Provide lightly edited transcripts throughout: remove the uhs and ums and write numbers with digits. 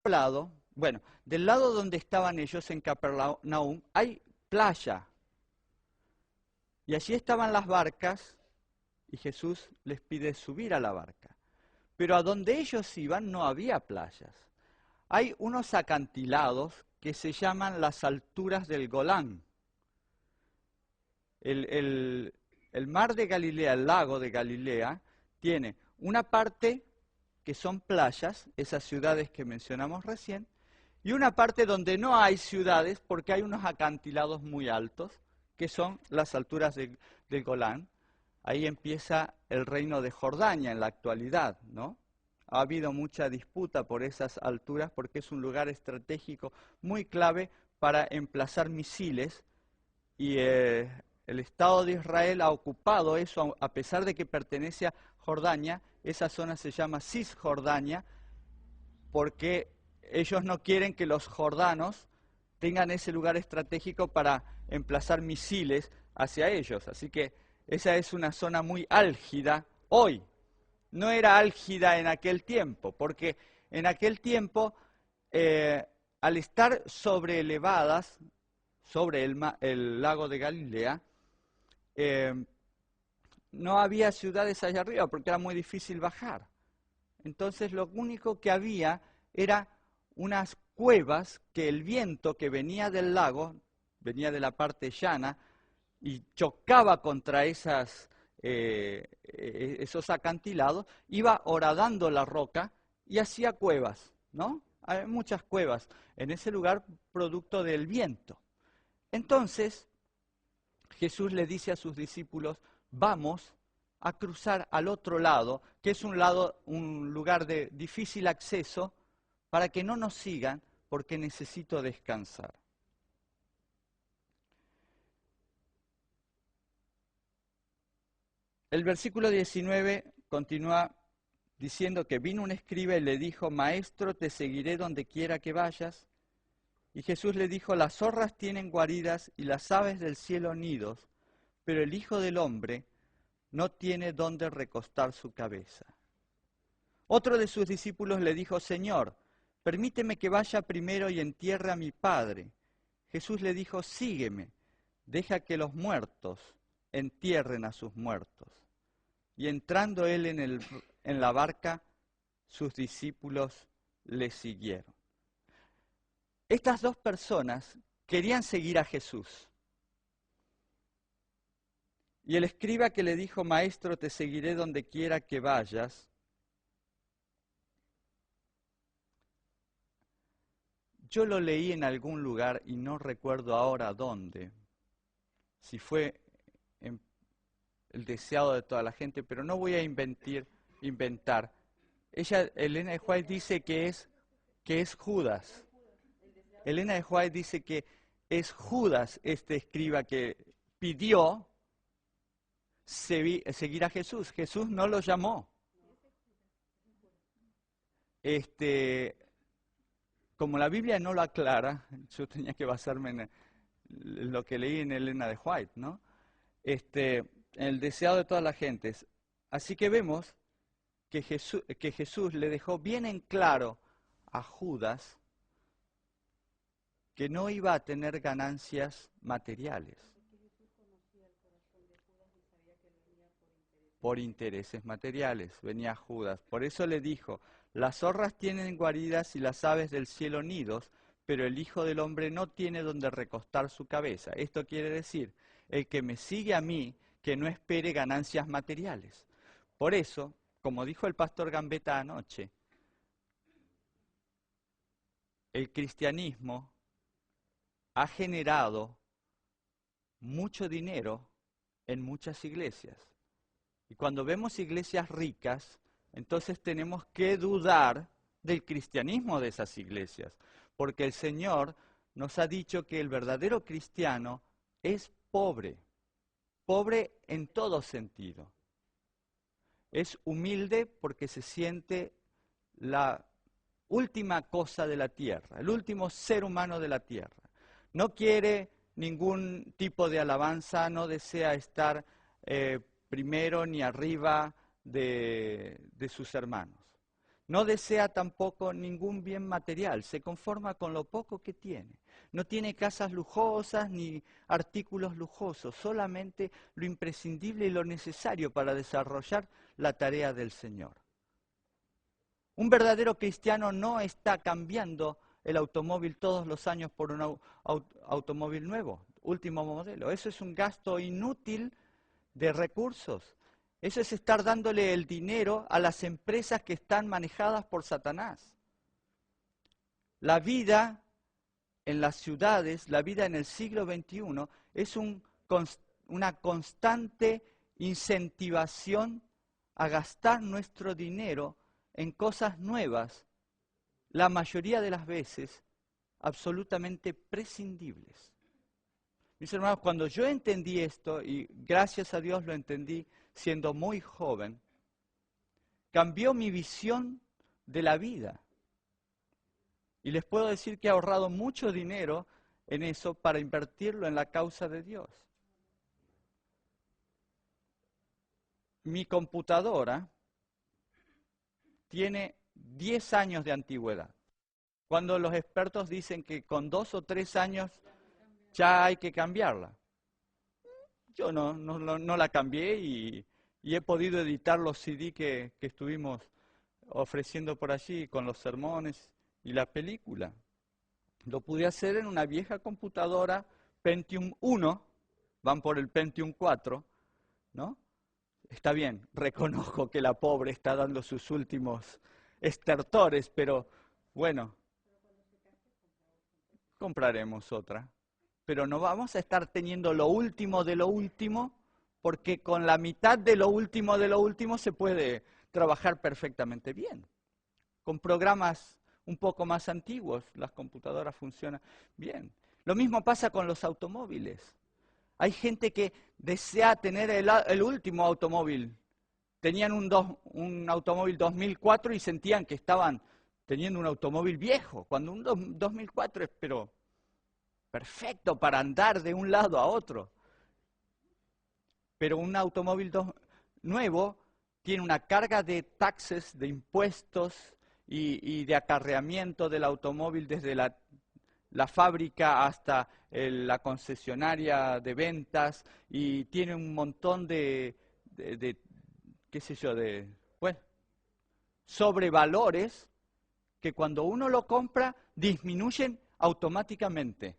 lado, bueno, del lado donde estaban ellos en Capernaum, hay playa. Y allí estaban las barcas y Jesús les pide subir a la barca. Pero a donde ellos iban no había playas. Hay unos acantilados que se llaman las alturas del Golán. El mar de Galilea, el lago de Galilea, tiene una parte que son playas, esas ciudades que mencionamos recién, y una parte donde no hay ciudades porque hay unos acantilados muy altos, que son las alturas del Golán. Ahí empieza el reino de Jordania en la actualidad, ¿no? Ha habido mucha disputa por esas alturas porque es un lugar estratégico muy clave para emplazar misiles y el Estado de Israel ha ocupado eso, a pesar de que pertenece a Jordania. Esa zona se llama Cisjordania porque ellos no quieren que los jordanos tengan ese lugar estratégico para emplazar misiles hacia ellos. Así que esa es una zona muy álgida hoy. No era álgida en aquel tiempo, porque en aquel tiempo, al estar sobreelevadas, sobre el lago de Galilea, no había ciudades allá arriba porque era muy difícil bajar. Entonces lo único que había era unas cuevas que el viento que venía del lago, venía de la parte llana, y chocaba contra esos acantilados, iba horadando la roca y hacía cuevas, ¿no? Hay muchas cuevas en ese lugar producto del viento. Entonces, Jesús le dice a sus discípulos, vamos a cruzar al otro lado, que es un lugar de difícil acceso, para que no nos sigan, porque necesito descansar. El versículo 19 continúa diciendo que vino un escriba y le dijo, Maestro, te seguiré donde quiera que vayas. Y Jesús le dijo, las zorras tienen guaridas y las aves del cielo nidos, pero el Hijo del Hombre no tiene dónde recostar su cabeza. Otro de sus discípulos le dijo, Señor, permíteme que vaya primero y entierre a mi Padre. Jesús le dijo, sígueme, deja que los muertos entierren a sus muertos. Y entrando él en la barca, sus discípulos le siguieron. Estas dos personas querían seguir a Jesús. Y el escriba que le dijo, Maestro, te seguiré donde quiera que vayas, yo lo leí en algún lugar y no recuerdo ahora dónde, si fue en el deseado de toda la gente, pero no voy a inventar. Elena de White, dice que es Judas. Elena de White dice que es Judas este escriba que pidió seguir a Jesús. Jesús no lo llamó. Como la Biblia no lo aclara, yo tenía que basarme en lo que leí en Elena de White, ¿no? En el deseado de todas las gentes. Así que vemos que Jesús le dejó bien en claro a Judas que no iba a tener ganancias materiales por intereses materiales. Venía Judas. Por eso le dijo, las zorras tienen guaridas y las aves del cielo nidos, pero el Hijo del Hombre no tiene donde recostar su cabeza. Esto quiere decir, el que me sigue a mí, que no espere ganancias materiales. Por eso, como dijo el pastor Gambetta anoche, el cristianismo ha generado mucho dinero en muchas iglesias. Y cuando vemos iglesias ricas, entonces tenemos que dudar del cristianismo de esas iglesias, porque el Señor nos ha dicho que el verdadero cristiano es pobre, pobre en todo sentido. Es humilde porque se siente la última cosa de la tierra, el último ser humano de la tierra. No quiere ningún tipo de alabanza, no desea estar primero ni arriba de sus hermanos. No desea tampoco ningún bien material, se conforma con lo poco que tiene. No tiene casas lujosas ni artículos lujosos, solamente lo imprescindible y lo necesario para desarrollar la tarea del Señor. Un verdadero cristiano no está cambiando el automóvil todos los años por un automóvil nuevo, último modelo. Eso es un gasto inútil de recursos. Eso es estar dándole el dinero a las empresas que están manejadas por Satanás. La vida en las ciudades, la vida en el siglo XXI, es una constante incentivación a gastar nuestro dinero en cosas nuevas, la mayoría de las veces absolutamente prescindibles. Mis hermanos, cuando yo entendí esto, y gracias a Dios lo entendí siendo muy joven, cambió mi visión de la vida. Y les puedo decir que he ahorrado mucho dinero en eso para invertirlo en la causa de Dios. Mi computadora tiene 10 años de antigüedad. Cuando los expertos dicen que con 2 o 3 años ya hay que cambiarla. Yo no la cambié y he podido editar los CD que estuvimos ofreciendo por allí con los sermones y la película. Lo pude hacer en una vieja computadora Pentium 1, van por el Pentium 4, ¿no? Está bien, reconozco que la pobre está dando sus últimos estertores, pero bueno, compraremos otra. Pero no vamos a estar teniendo lo último de lo último, porque con la mitad de lo último se puede trabajar perfectamente bien. Con programas un poco más antiguos, las computadoras funcionan bien. Lo mismo pasa con los automóviles. Hay gente que desea tener el último automóvil. Tenían un automóvil 2004 y sentían que estaban teniendo un automóvil viejo, cuando un 2004 es pero perfecto para andar de un lado a otro. Pero un automóvil nuevo tiene una carga de taxes, de impuestos y de acarreamiento del automóvil desde la fábrica hasta la concesionaria de ventas, y tiene un montón de qué sé yo, bueno, sobrevalores que cuando uno lo compra disminuyen automáticamente.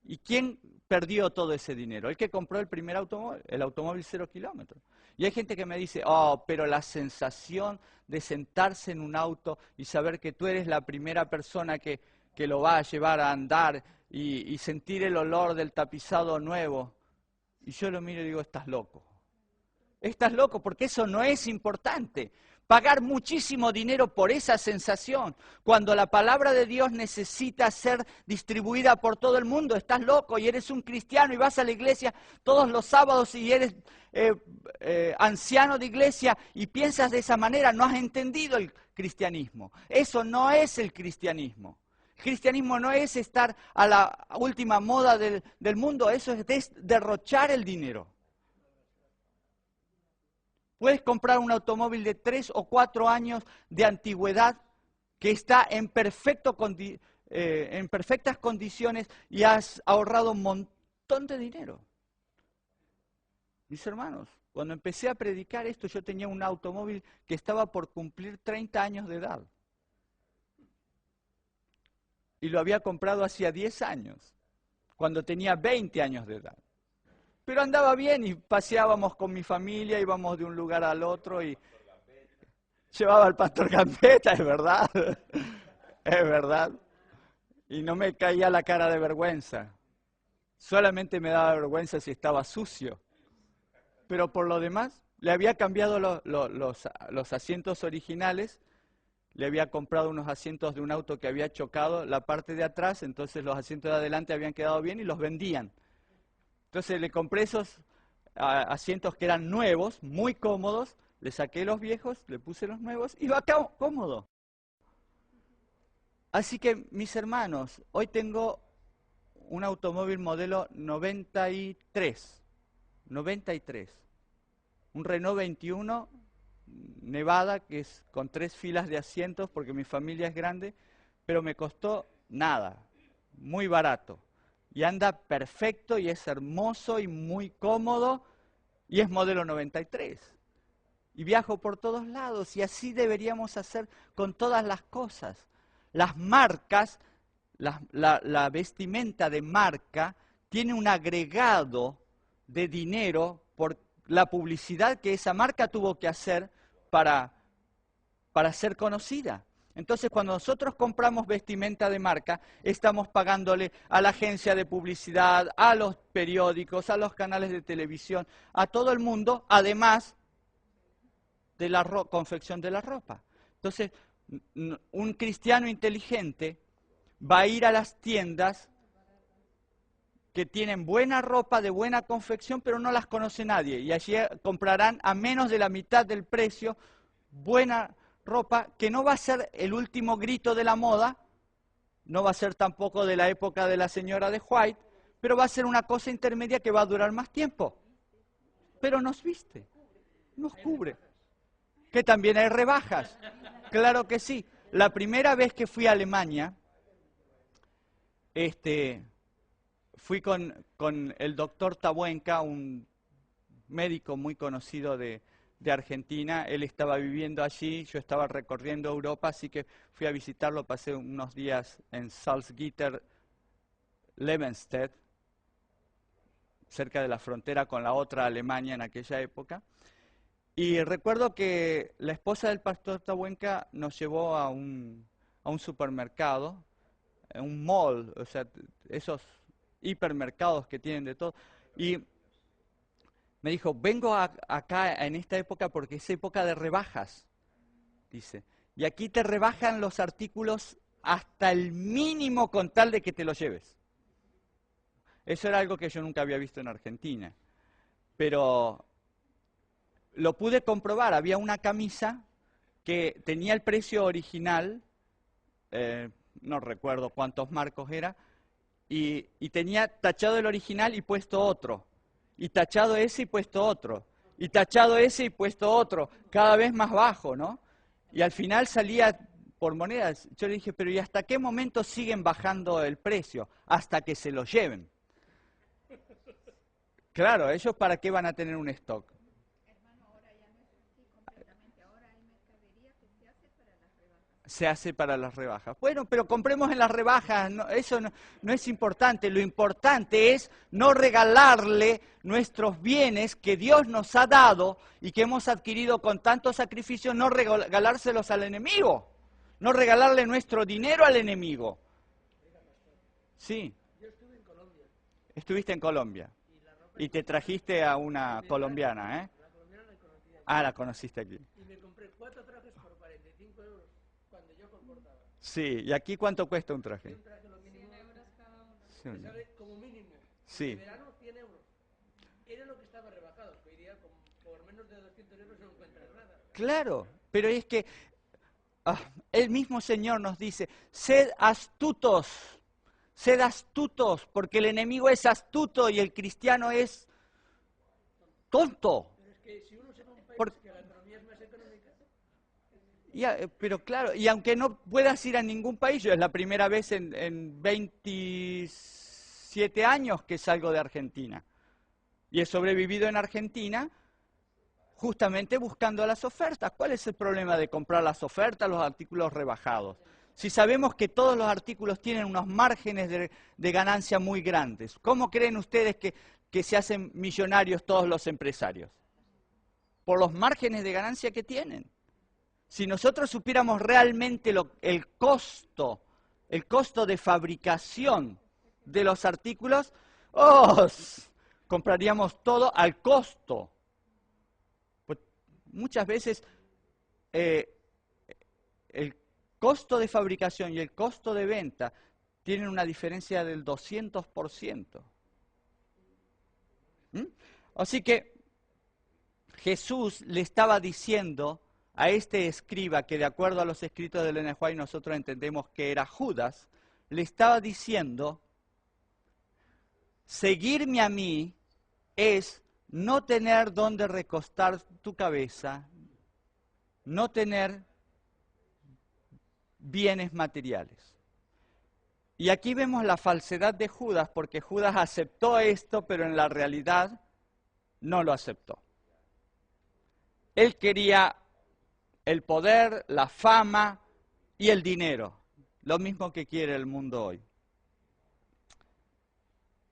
¿Y quién perdió todo ese dinero? El que compró el primer automóvil, el automóvil 0 kilómetros. Y hay gente que me dice, oh, pero la sensación de sentarse en un auto y saber que tú eres la primera persona que lo va a llevar a andar y sentir el olor del tapizado nuevo. Y yo lo miro y digo, estás loco. Estás loco porque eso no es importante. Pagar muchísimo dinero por esa sensación, cuando la palabra de Dios necesita ser distribuida por todo el mundo. Estás loco y eres un cristiano y vas a la iglesia todos los sábados y eres anciano de iglesia y piensas de esa manera. No has entendido el cristianismo. Eso no es el cristianismo. El cristianismo no es estar a la última moda del mundo, eso es derrochar el dinero. Puedes comprar un automóvil de 3 o 4 años de antigüedad que está en perfectas condiciones y has ahorrado un montón de dinero. Mis hermanos, cuando empecé a predicar esto, yo tenía un automóvil que estaba por cumplir 30 años de edad. Y lo había comprado hacía 10 años, cuando tenía 20 años de edad. Pero andaba bien y paseábamos con mi familia, íbamos de un lugar al otro y llevaba al pastor Gambetta, es verdad, es verdad. Y no me caía la cara de vergüenza. Solamente me daba vergüenza si estaba sucio. Pero por lo demás, le había cambiado los asientos originales, le había comprado unos asientos de un auto que había chocado la parte de atrás, entonces los asientos de adelante habían quedado bien y los vendían. Entonces le compré esos asientos que eran nuevos, muy cómodos, le saqué los viejos, le puse los nuevos y va cómodo. Así que, mis hermanos, hoy tengo un automóvil modelo 93, un Renault 21 Nevada, que es con 3 filas de asientos, porque mi familia es grande, pero me costó nada, muy barato. Y anda perfecto y es hermoso y muy cómodo y es modelo 93. Y viajo por todos lados y así deberíamos hacer con todas las cosas. Las marcas, la vestimenta de marca tiene un agregado de dinero por la publicidad que esa marca tuvo que hacer para ser conocida. Entonces, cuando nosotros compramos vestimenta de marca, estamos pagándole a la agencia de publicidad, a los periódicos, a los canales de televisión, a todo el mundo, además de la confección de la ropa. Entonces, un cristiano inteligente va a ir a las tiendas que tienen buena ropa de buena confección, pero no las conoce nadie. Y allí comprarán a menos de la mitad del precio buena ropa, que no va a ser el último grito de la moda, no va a ser tampoco de la época de la señora de White, pero va a ser una cosa intermedia que va a durar más tiempo. Pero nos viste, nos cubre. Que también hay rebajas. Claro que sí. La primera vez que fui a Alemania, fui con el doctor Tabuenca, un médico muy conocido de Argentina. Él estaba viviendo allí, yo estaba recorriendo Europa, así que fui a visitarlo, pasé unos días en Salzgitter, Lebenstedt, cerca de la frontera con la otra Alemania en aquella época. Y recuerdo que la esposa del pastor Tabuenca nos llevó a un supermercado, un mall, o sea, esos hipermercados que tienen de todo. Y me dijo, vengo acá en esta época porque es época de rebajas, dice. Y aquí te rebajan los artículos hasta el mínimo con tal de que te los lleves. Eso era algo que yo nunca había visto en Argentina. Pero lo pude comprobar. Había una camisa que tenía el precio original, no recuerdo cuántos marcos era, y tenía tachado el original y puesto otro. Y tachado ese y puesto otro, y tachado ese y puesto otro, cada vez más bajo, ¿no? Y al final salía por monedas. Yo le dije, pero ¿y hasta qué momento siguen bajando el precio? Hasta que se lo lleven. Claro, ¿ellos para qué van a tener un stock? Hermano, ahora ya no es así completamente. Ahora hay mercadería que se hace para las rebajas. Se hace para las rebajas. Bueno, pero compremos en las rebajas, eso no es importante. Lo importante es no regalarle nuestros bienes que Dios nos ha dado y que hemos adquirido con tanto sacrificio, no regalárselos al enemigo, no regalarle nuestro dinero al enemigo. Sí. Yo estuve en Colombia. Estuviste en Colombia y te trajiste a una colombiana, ¿eh? La colombiana la conocí aquí. Ah, la conociste aquí. Y me compré 4 trajes por 45 euros cuando yo comportaba. Sí, ¿y aquí cuánto cuesta un Y traje? un traje lo mínimo 100 euros cada uno. Sí. me sale como mínimo. Sí. De verano 100 euros. Era lo que estaba rebajado. Que hoy día por menos de 200 euros no encuentras nada. Claro, pero es que el mismo Señor nos dice, sed astutos, porque el enemigo es astuto y el cristiano es tonto. Pero es que si uno se va a un país Por- que la economía es más económica, Pero claro, y aunque no puedas ir a ningún país, yo es la primera vez en 27 años que salgo de Argentina. Y he sobrevivido en Argentina justamente buscando las ofertas. ¿Cuál es el problema de comprar las ofertas, los artículos rebajados? Si sabemos que todos los artículos tienen unos márgenes de ganancia muy grandes, ¿cómo creen ustedes que se hacen millonarios todos los empresarios? Por los márgenes de ganancia que tienen. Si nosotros supiéramos realmente el costo de fabricación de los artículos, compraríamos todo al costo. Pues muchas veces el costo de fabricación y el costo de venta tienen una diferencia del 200%. ¿Mm? Así que Jesús le estaba diciendo a este escriba, que de acuerdo a los escritos de Ellen White nosotros entendemos que era Judas, le estaba diciendo, seguirme a mí es no tener dónde recostar tu cabeza, no tener bienes materiales. Y aquí vemos la falsedad de Judas, porque Judas aceptó esto, pero en la realidad no lo aceptó. Él quería el poder, la fama y el dinero, lo mismo que quiere el mundo hoy.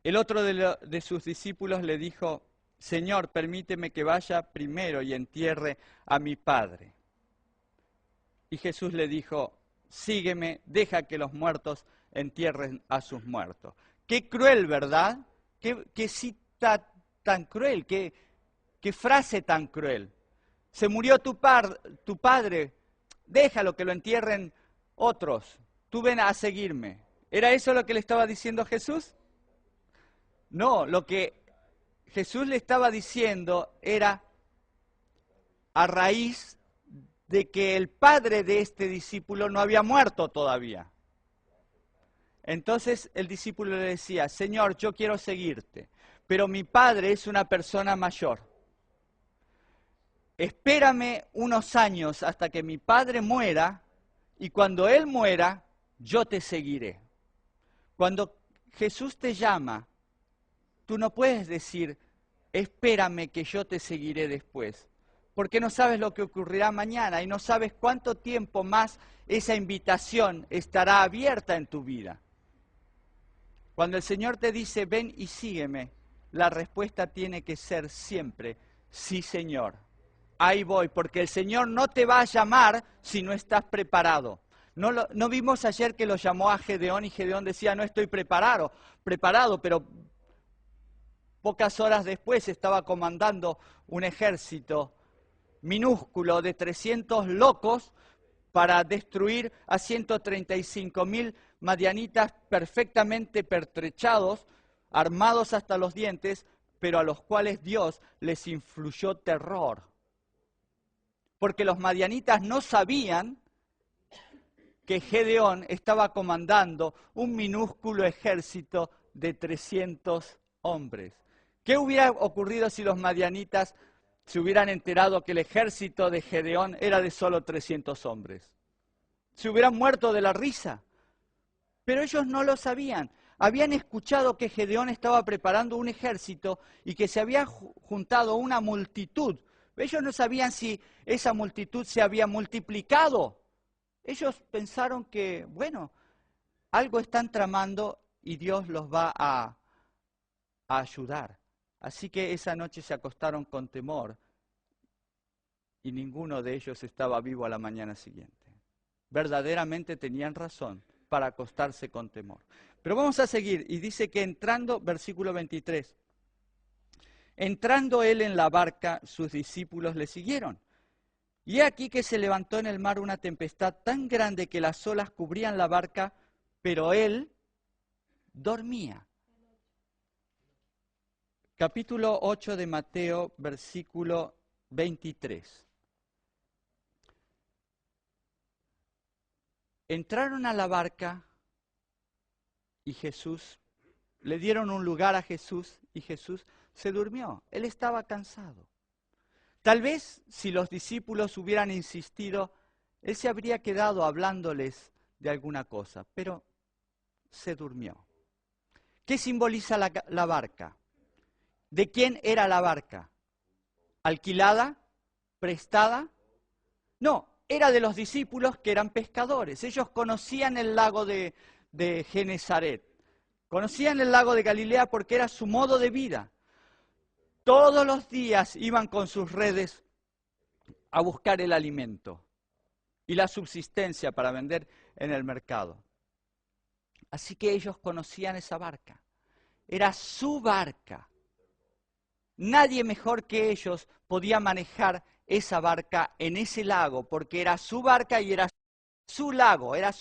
El otro de sus discípulos le dijo: Señor, permíteme que vaya primero y entierre a mi padre. Y Jesús le dijo: sígueme, deja que los muertos entierren a sus muertos. Qué cruel, ¿verdad? Qué cita tan cruel, qué frase tan cruel. Se murió tu padre, déjalo que lo entierren otros, tú ven a seguirme. ¿Era eso lo que le estaba diciendo Jesús? No, lo que Jesús le estaba diciendo era a raíz de que el padre de este discípulo no había muerto todavía. Entonces el discípulo le decía: Señor, yo quiero seguirte, pero mi padre es una persona mayor. Espérame unos años hasta que mi padre muera, y cuando él muera, yo te seguiré. Cuando Jesús te llama, tú no puedes decir: espérame que yo te seguiré después, porque no sabes lo que ocurrirá mañana y no sabes cuánto tiempo más esa invitación estará abierta en tu vida. Cuando el Señor te dice: ven y sígueme, la respuesta tiene que ser siempre: sí, Señor, ahí voy, porque el Señor no te va a llamar si no estás preparado. ¿No vimos ayer que lo llamó a Gedeón y Gedeón decía: no estoy preparado, pero pocas horas después estaba comandando un ejército minúsculo de 300 locos para destruir a 135.000 madianitas perfectamente pertrechados, armados hasta los dientes, pero a los cuales Dios les influyó terror. Porque los madianitas no sabían que Gedeón estaba comandando un minúsculo ejército de 300 hombres. ¿Qué hubiera ocurrido si los madianitas se hubieran enterado que el ejército de Gedeón era de solo 300 hombres? Se hubieran muerto de la risa. Pero ellos no lo sabían. Habían escuchado que Gedeón estaba preparando un ejército y que se había juntado una multitud. Ellos no sabían si esa multitud se había multiplicado. Ellos pensaron que, bueno, algo están tramando y Dios los va a ayudar. Así que esa noche se acostaron con temor y ninguno de ellos estaba vivo a la mañana siguiente. Verdaderamente tenían razón para acostarse con temor. Pero vamos a seguir, y dice que entrando, versículo 23, entrando él en la barca, sus discípulos le siguieron. Y he aquí que se levantó en el mar una tempestad tan grande que las olas cubrían la barca, pero él dormía. Capítulo 8 de Mateo, versículo 23. Entraron a la barca y Jesús, le dieron un lugar a Jesús y Jesús se durmió. Él estaba cansado. Tal vez si los discípulos hubieran insistido, él se habría quedado hablándoles de alguna cosa, pero se durmió. ¿Qué simboliza la barca? ¿De quién era la barca? ¿Alquilada? ¿Prestada? No, era de los discípulos que eran pescadores. Ellos conocían el lago de Genesaret. Conocían el lago de Galilea porque era su modo de vida. Todos los días iban con sus redes a buscar el alimento y la subsistencia para vender en el mercado. Así que ellos conocían esa barca. Era su barca. Nadie mejor que ellos podía manejar esa barca en ese lago, porque era su barca y era su lago, era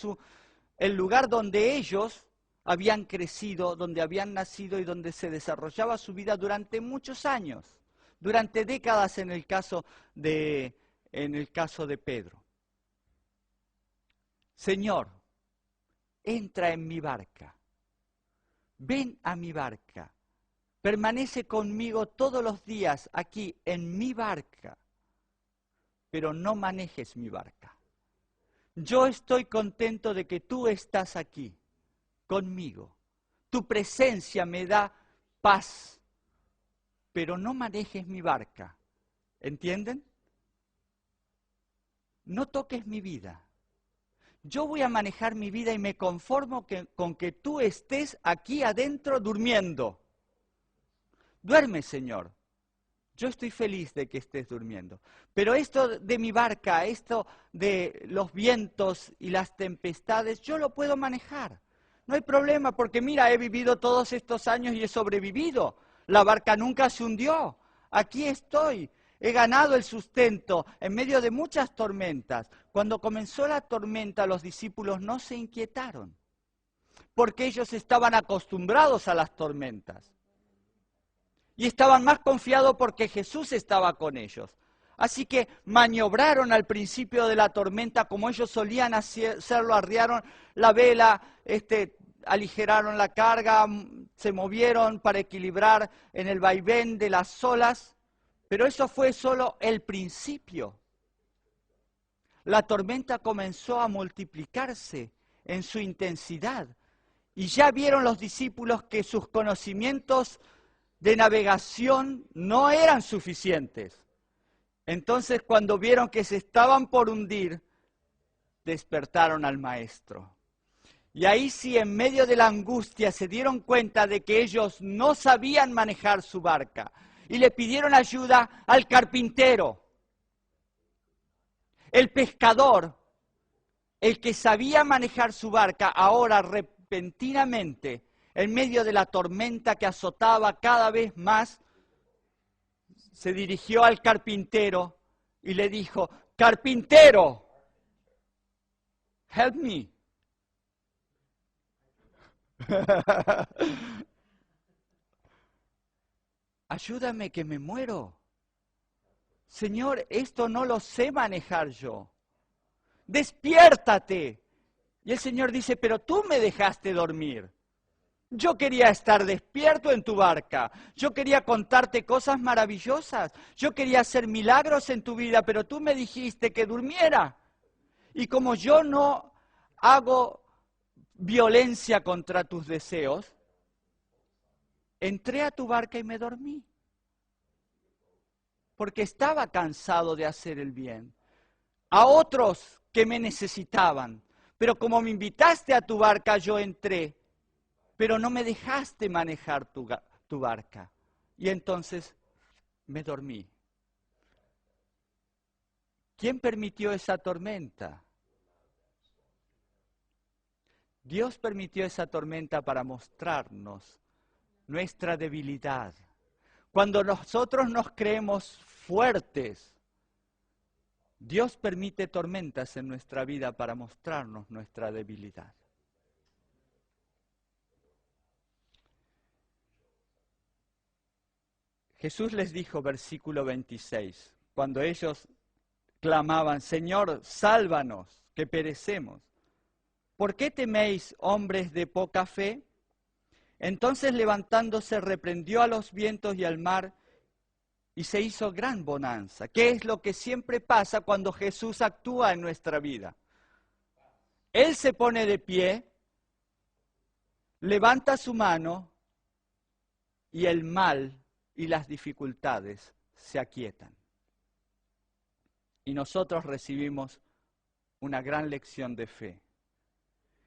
el lugar donde ellos habían crecido, donde habían nacido y donde se desarrollaba su vida durante muchos años, durante décadas en el caso de Pedro. Señor, entra en mi barca, ven a mi barca, permanece conmigo todos los días aquí en mi barca. pero no manejes mi barca. Yo estoy contento de que tú estás aquí, conmigo. Tu presencia me da paz, pero no manejes mi barca. ¿Entienden? No toques mi vida. Yo voy a manejar mi vida y me conformo con que tú estés aquí adentro durmiendo. Duerme, Señor. Yo estoy feliz de que estés durmiendo. Pero esto de mi barca, esto de los vientos y las tempestades, yo lo puedo manejar. No hay problema, porque mira, he vivido todos estos años y he sobrevivido. La barca nunca se hundió. Aquí estoy. He ganado el sustento en medio de muchas tormentas. Cuando comenzó la tormenta, los discípulos no se inquietaron, porque ellos estaban acostumbrados a las tormentas. Y estaban más confiados porque Jesús estaba con ellos. Así que maniobraron al principio de la tormenta como ellos solían hacerlo, arriaron la vela, aligeraron la carga, se movieron para equilibrar en el vaivén de las olas. Pero eso fue solo el principio. La tormenta comenzó a multiplicarse en su intensidad. Y ya vieron los discípulos que sus conocimientos de navegación no eran suficientes. Entonces, cuando vieron que se estaban por hundir, despertaron al maestro. Y ahí sí, en medio de la angustia, se dieron cuenta de que ellos no sabían manejar su barca. Y le pidieron ayuda al carpintero. El pescador, el que sabía manejar su barca, ahora repentinamente, en medio de la tormenta que azotaba cada vez más, se dirigió al carpintero y le dijo: carpintero, help me. Ayúdame que me muero. Señor, esto no lo sé manejar yo. Despiértate. Y el Señor dice: pero tú me dejaste dormir. Yo quería estar despierto en tu barca. Yo quería contarte cosas maravillosas. Yo quería hacer milagros en tu vida, pero tú me dijiste que durmiera. Y como yo no hago violencia contra tus deseos, entré a tu barca y me dormí. Porque estaba cansado de hacer el bien a otros que me necesitaban. Pero como me invitaste a tu barca, yo entré, pero no me dejaste manejar tu barca. Y entonces me dormí. ¿Quién permitió esa tormenta? Dios permitió esa tormenta para mostrarnos nuestra debilidad. Cuando nosotros nos creemos fuertes, Dios permite tormentas en nuestra vida para mostrarnos nuestra debilidad. Jesús les dijo, versículo 26, cuando ellos clamaban: Señor, sálvanos, que perecemos. ¿Por qué teméis, hombres de poca fe? Entonces, levantándose, reprendió a los vientos y al mar, y se hizo gran bonanza. ¿Qué es lo que siempre pasa cuando Jesús actúa en nuestra vida? Él se pone de pie, levanta su mano, y el mal y las dificultades se aquietan. Y nosotros recibimos una gran lección de fe.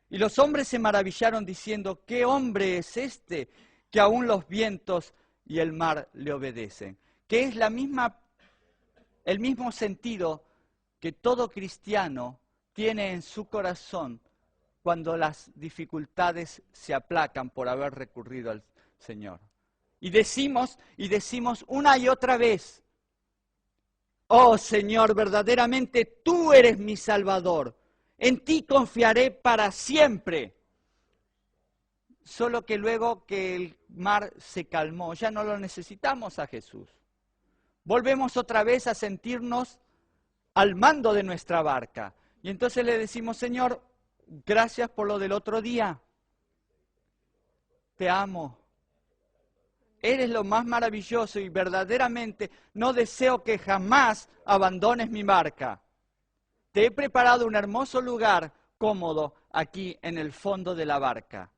Y los hombres se maravillaron diciendo: ¿qué hombre es este que aún los vientos y el mar le obedecen? Que es el mismo sentido que todo cristiano tiene en su corazón cuando las dificultades se aplacan por haber recurrido al Señor. Y decimos una y otra vez: oh Señor, verdaderamente tú eres mi Salvador. En ti confiaré para siempre. Solo que luego que el mar se calmó, ya no lo necesitamos a Jesús. Volvemos otra vez a sentirnos al mando de nuestra barca. Y entonces le decimos: Señor, gracias por lo del otro día. Te amo. eres lo más maravilloso y verdaderamente no deseo que jamás abandones mi barca. Te he preparado un hermoso lugar cómodo aquí en el fondo de la barca.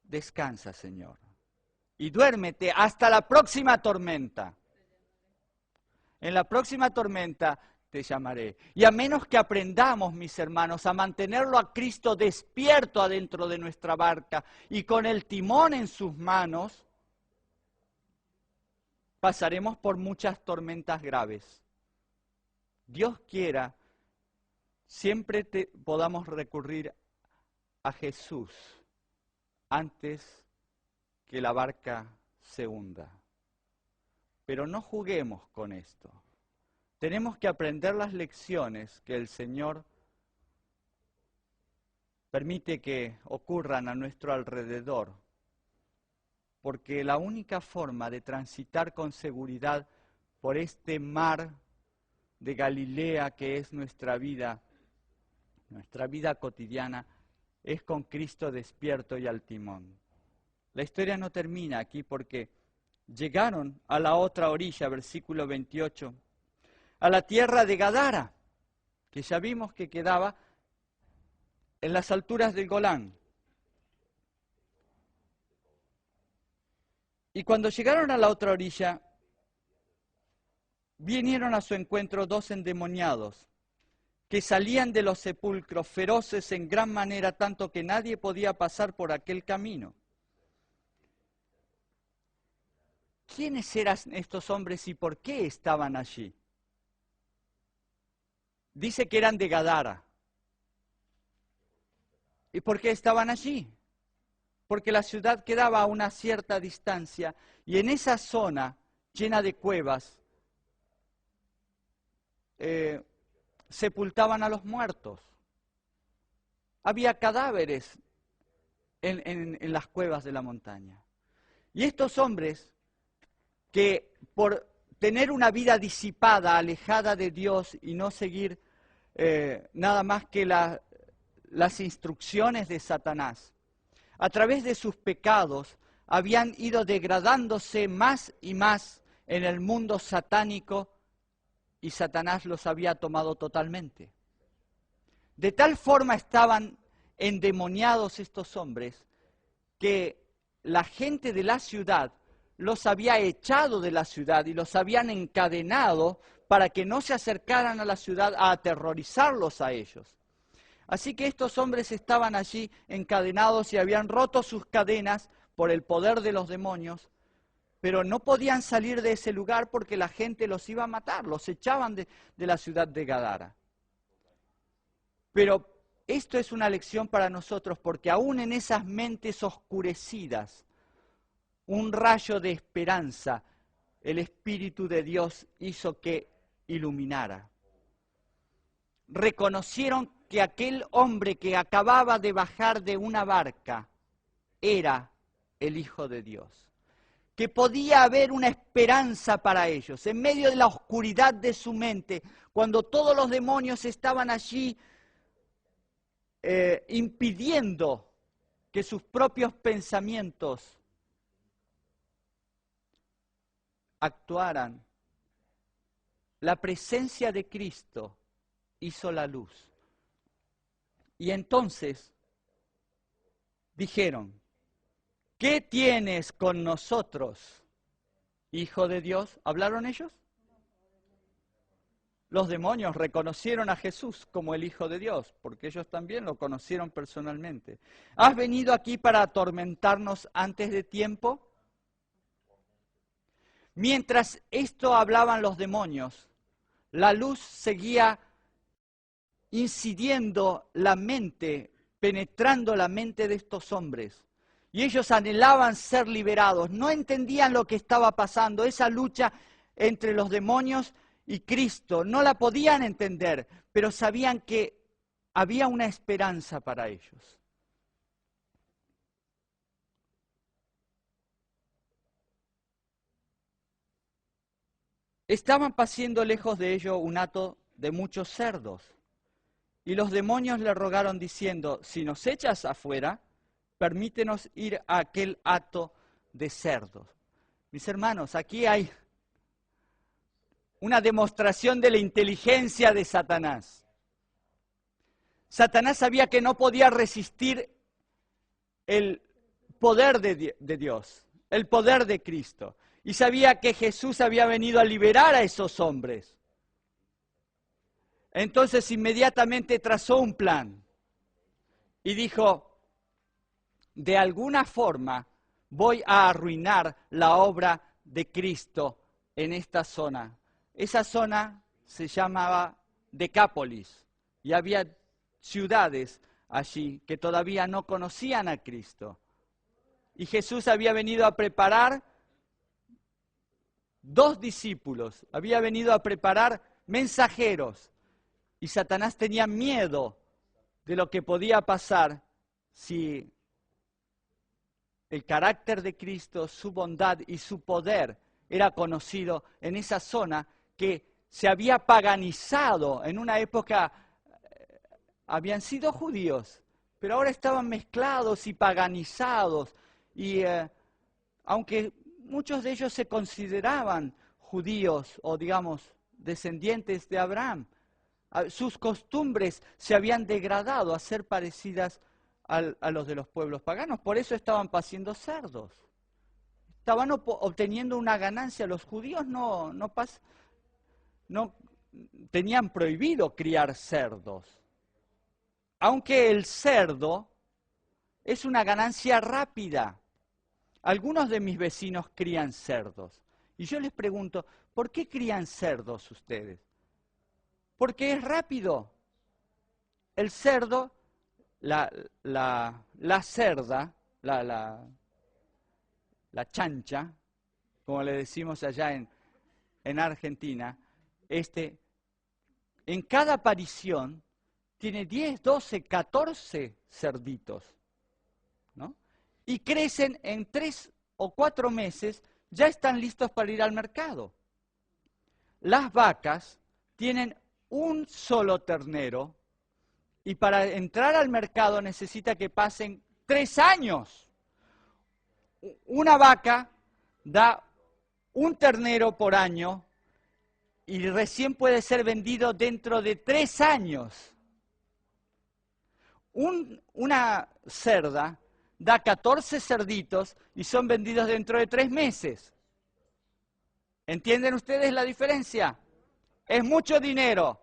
Descansa, Señor, y duérmete hasta la próxima tormenta. En la próxima tormenta te llamaré. Y a menos que aprendamos, mis hermanos, a mantenerlo a Cristo despierto adentro de nuestra barca y con el timón en sus manos, pasaremos por muchas tormentas graves. Dios quiera, siempre podamos recurrir a Jesús antes que la barca se hunda. Pero no juguemos con esto. Tenemos que aprender las lecciones que el Señor permite que ocurran a nuestro alrededor, porque la única forma de transitar con seguridad por este mar de Galilea que es nuestra vida cotidiana, es con Cristo despierto y al timón. La historia no termina aquí porque llegaron a la otra orilla, versículo 28, a la tierra de Gadara, que ya vimos que quedaba en las alturas del Golán. Y cuando llegaron a la otra orilla, vinieron a su encuentro 2 endemoniados, que salían de los sepulcros feroces en gran manera, tanto que nadie podía pasar por aquel camino. ¿Quiénes eran estos hombres y por qué estaban allí? Dice que eran de Gadara. ¿Y por qué estaban allí? Porque la ciudad quedaba a una cierta distancia y en esa zona llena de cuevas sepultaban a los muertos. Había cadáveres en las cuevas de la montaña. Y estos hombres que por tener una vida disipada, alejada de Dios y no seguir nada más que las instrucciones de Satanás, a través de sus pecados habían ido degradándose más y más en el mundo satánico y Satanás los había tomado totalmente. De tal forma estaban endemoniados estos hombres que la gente de la ciudad los había echado de la ciudad y los habían encadenado para que no se acercaran a la ciudad a aterrorizarlos a ellos. Así que estos hombres estaban allí encadenados y habían roto sus cadenas por el poder de los demonios, pero no podían salir de ese lugar porque la gente los iba a matar, los echaban de la ciudad de Gadara. Pero esto es una lección para nosotros porque aún en esas mentes oscurecidas, un rayo de esperanza, el Espíritu de Dios hizo que iluminara. Reconocieron que aquel hombre que acababa de bajar de una barca era el Hijo de Dios. Que podía haber una esperanza para ellos. En medio de la oscuridad de su mente, cuando todos los demonios estaban allí impidiendo que sus propios pensamientos actuaran, la presencia de Cristo hizo la luz. Y entonces dijeron, ¿qué tienes con nosotros, Hijo de Dios? ¿Hablaron ellos? Los demonios reconocieron a Jesús como el Hijo de Dios, porque ellos también lo conocieron personalmente. ¿Has venido aquí para atormentarnos antes de tiempo? Mientras esto hablaban los demonios, la luz seguía incidiendo la mente, penetrando la mente de estos hombres. Y ellos anhelaban ser liberados, no entendían lo que estaba pasando, esa lucha entre los demonios y Cristo, no la podían entender, pero sabían que había una esperanza para ellos. Estaban pasando lejos de ellos un hato de muchos cerdos. Y los demonios le rogaron diciendo, si nos echas afuera, permítenos ir a aquel hato de cerdos. Mis hermanos, aquí hay una demostración de la inteligencia de Satanás. Satanás sabía que no podía resistir el poder de Dios, el poder de Cristo. Y sabía que Jesús había venido a liberar a esos hombres. Entonces inmediatamente trazó un plan y dijo, de alguna forma voy a arruinar la obra de Cristo en esta zona. Esa zona se llamaba Decápolis y había ciudades allí que todavía no conocían a Cristo. Y Jesús había venido a preparar 2 discípulos, había venido a preparar mensajeros. Y Satanás tenía miedo de lo que podía pasar si el carácter de Cristo, su bondad y su poder era conocido en esa zona que se había paganizado. En una época habían sido judíos, pero ahora estaban mezclados y paganizados. Y aunque muchos de ellos se consideraban judíos o digamos descendientes de Abraham, sus costumbres se habían degradado a ser parecidas a los de los pueblos paganos. Por eso estaban paciendo cerdos. Estaban obteniendo una ganancia. Los judíos no tenían prohibido criar cerdos. Aunque el cerdo es una ganancia rápida. Algunos de mis vecinos crían cerdos. Y yo les pregunto, ¿por qué crían cerdos ustedes? Porque es rápido. El cerdo, la cerda, la chancha, como le decimos allá en Argentina, en cada aparición tiene 10, 12, 14 cerditos, ¿no? Y crecen en 3 o 4 meses, ya están listos para ir al mercado. Las vacas tienen un solo ternero y para entrar al mercado necesita que pasen 3 años. Una vaca da un ternero por año y recién puede ser vendido dentro de 3 años. Una cerda da 14 cerditos y son vendidos dentro de 3 meses. ¿Entienden ustedes la diferencia? Es mucho dinero.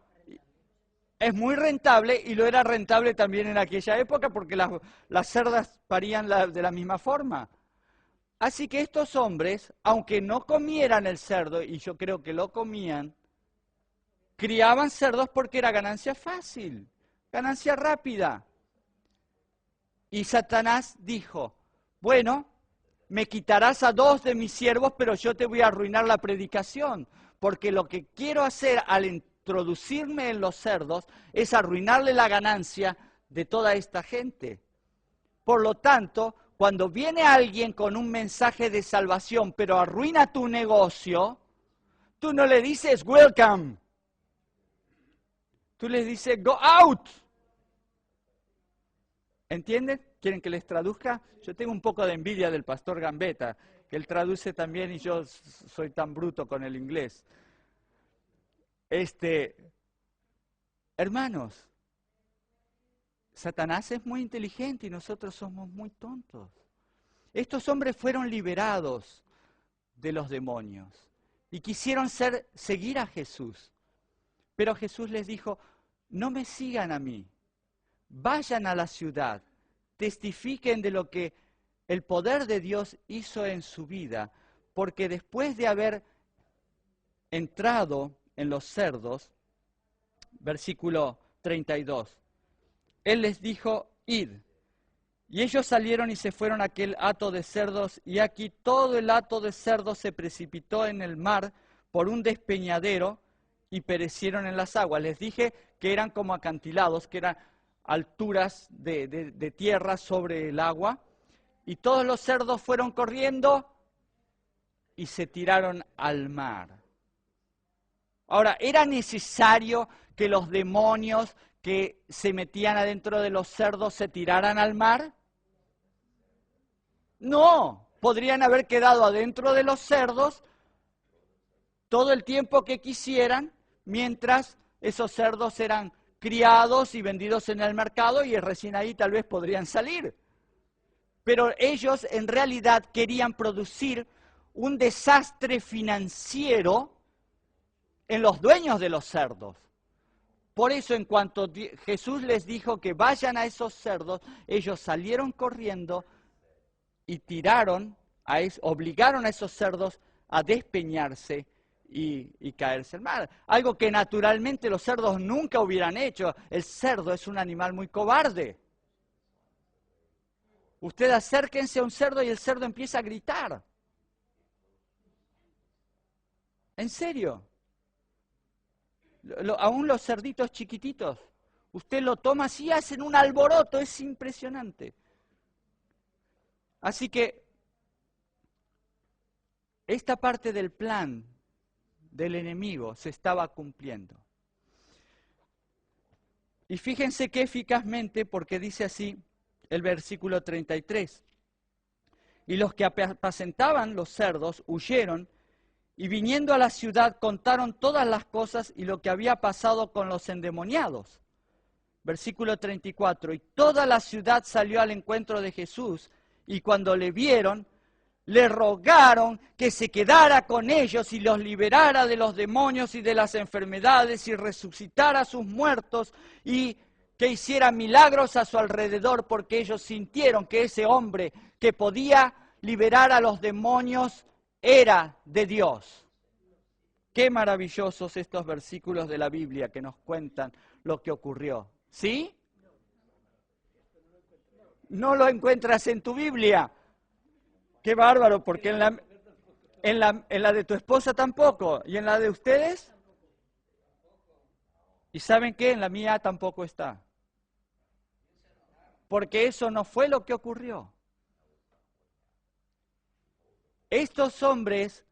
Es muy rentable y lo era rentable también en aquella época porque las cerdas parían de la misma forma. Así que estos hombres, aunque no comieran el cerdo, y yo creo que lo comían, criaban cerdos porque era ganancia fácil, ganancia rápida. Y Satanás dijo, bueno, me quitarás a 2 de mis siervos, pero yo te voy a arruinar la predicación, porque lo que quiero hacer al introducirme en los cerdos es arruinarle la ganancia de toda esta gente. Por lo tanto, cuando viene alguien con un mensaje de salvación, pero arruina tu negocio, tú no le dices welcome. Tú les dices go out. ¿Entienden? ¿Quieren que les traduzca? Yo tengo un poco de envidia del pastor Gambetta, que él traduce también y yo soy tan bruto con el inglés. Hermanos, Satanás es muy inteligente y nosotros somos muy tontos. Estos hombres fueron liberados de los demonios y quisieron seguir a Jesús. Pero Jesús les dijo, no me sigan a mí, vayan a la ciudad, testifiquen de lo que el poder de Dios hizo en su vida, porque después de haber entrado en los cerdos, versículo 32, Él les dijo, id. Y ellos salieron y se fueron a aquel hato de cerdos, y aquí todo el hato de cerdos se precipitó en el mar por un despeñadero y perecieron en las aguas. Les dije que eran como acantilados, que eran alturas de tierra sobre el agua, y todos los cerdos fueron corriendo y se tiraron al mar. Ahora, ¿era necesario que los demonios que se metían adentro de los cerdos se tiraran al mar? No, podrían haber quedado adentro de los cerdos todo el tiempo que quisieran, mientras esos cerdos eran criados y vendidos en el mercado, y recién ahí tal vez podrían salir. Pero ellos en realidad querían producir un desastre financiero en los dueños de los cerdos. Por eso, en cuanto Jesús les dijo que vayan a esos cerdos, ellos salieron corriendo y obligaron a esos cerdos a despeñarse y caerse al mar. Algo que naturalmente los cerdos nunca hubieran hecho. El cerdo es un animal muy cobarde. Usted acérquense a un cerdo y el cerdo empieza a gritar. ¿En serio? Aún los cerditos chiquititos, usted lo toma así, hacen un alboroto, es impresionante. Así que esta parte del plan del enemigo se estaba cumpliendo. Y fíjense qué eficazmente, porque dice así el versículo 33. Y los que apacentaban los cerdos huyeron, y viniendo a la ciudad contaron todas las cosas y lo que había pasado con los endemoniados. Versículo 34. Y toda la ciudad salió al encuentro de Jesús, y cuando le vieron, le rogaron que se quedara con ellos y los liberara de los demonios y de las enfermedades y resucitara a sus muertos y que hiciera milagros a su alrededor, porque ellos sintieron que ese hombre que podía liberar a los demonios era de Dios. Qué maravillosos estos versículos de la Biblia que nos cuentan lo que ocurrió. ¿Sí? ¿No lo encuentras en tu Biblia? Qué bárbaro, porque en la de tu esposa tampoco. ¿Y en la de ustedes? ¿Y saben qué? En la mía tampoco está. Porque eso no fue lo que ocurrió. Estos hombres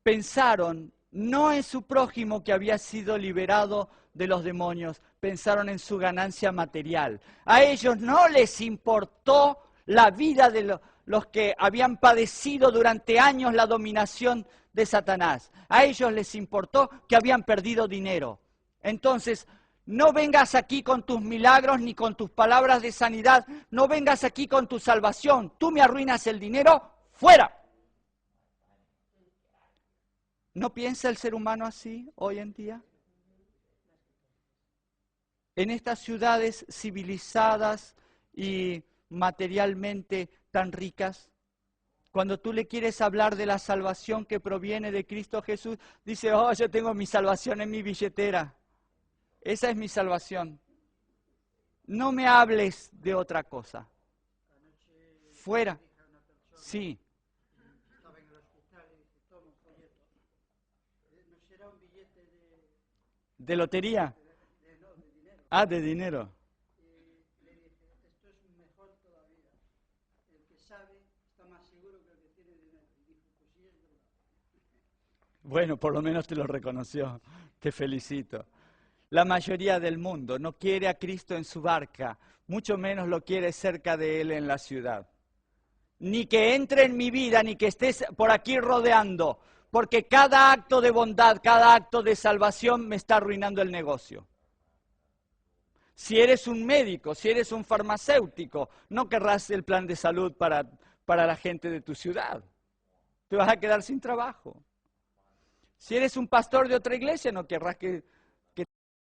pensaron no en su prójimo que había sido liberado de los demonios, pensaron en su ganancia material. A ellos no les importó la vida de los que habían padecido durante años la dominación de Satanás. A ellos les importó que habían perdido dinero. Entonces, no vengas aquí con tus milagros ni con tus palabras de sanidad, no vengas aquí con tu salvación. Tú me arruinas el dinero, ¡fuera! ¿No piensa el ser humano así hoy en día? En estas ciudades civilizadas y materialmente tan ricas, cuando tú le quieres hablar de la salvación que proviene de Cristo Jesús, dice, oh, yo tengo mi salvación en mi billetera. Esa es mi salvación. No me hables de otra cosa. Fuera. Sí. Estaba en el hospital y dice, toma un folleto. ¿No será un billete ¿De lotería? no, de dinero? Ah, de dinero. Y le dije, esto es mejor todavía. El que sabe está más seguro que el que tiene dinero. Y dijo, pues sí, es verdad. Bueno, por lo menos te lo reconoció. Te felicito. La mayoría del mundo no quiere a Cristo en su barca, mucho menos lo quiere cerca de Él en la ciudad. Ni que entre en mi vida, ni que estés por aquí rodeando, porque cada acto de bondad, cada acto de salvación me está arruinando el negocio. Si eres un médico, si eres un farmacéutico, no querrás el plan de salud para la gente de tu ciudad. Te vas a quedar sin trabajo. Si eres un pastor de otra iglesia, no querrás que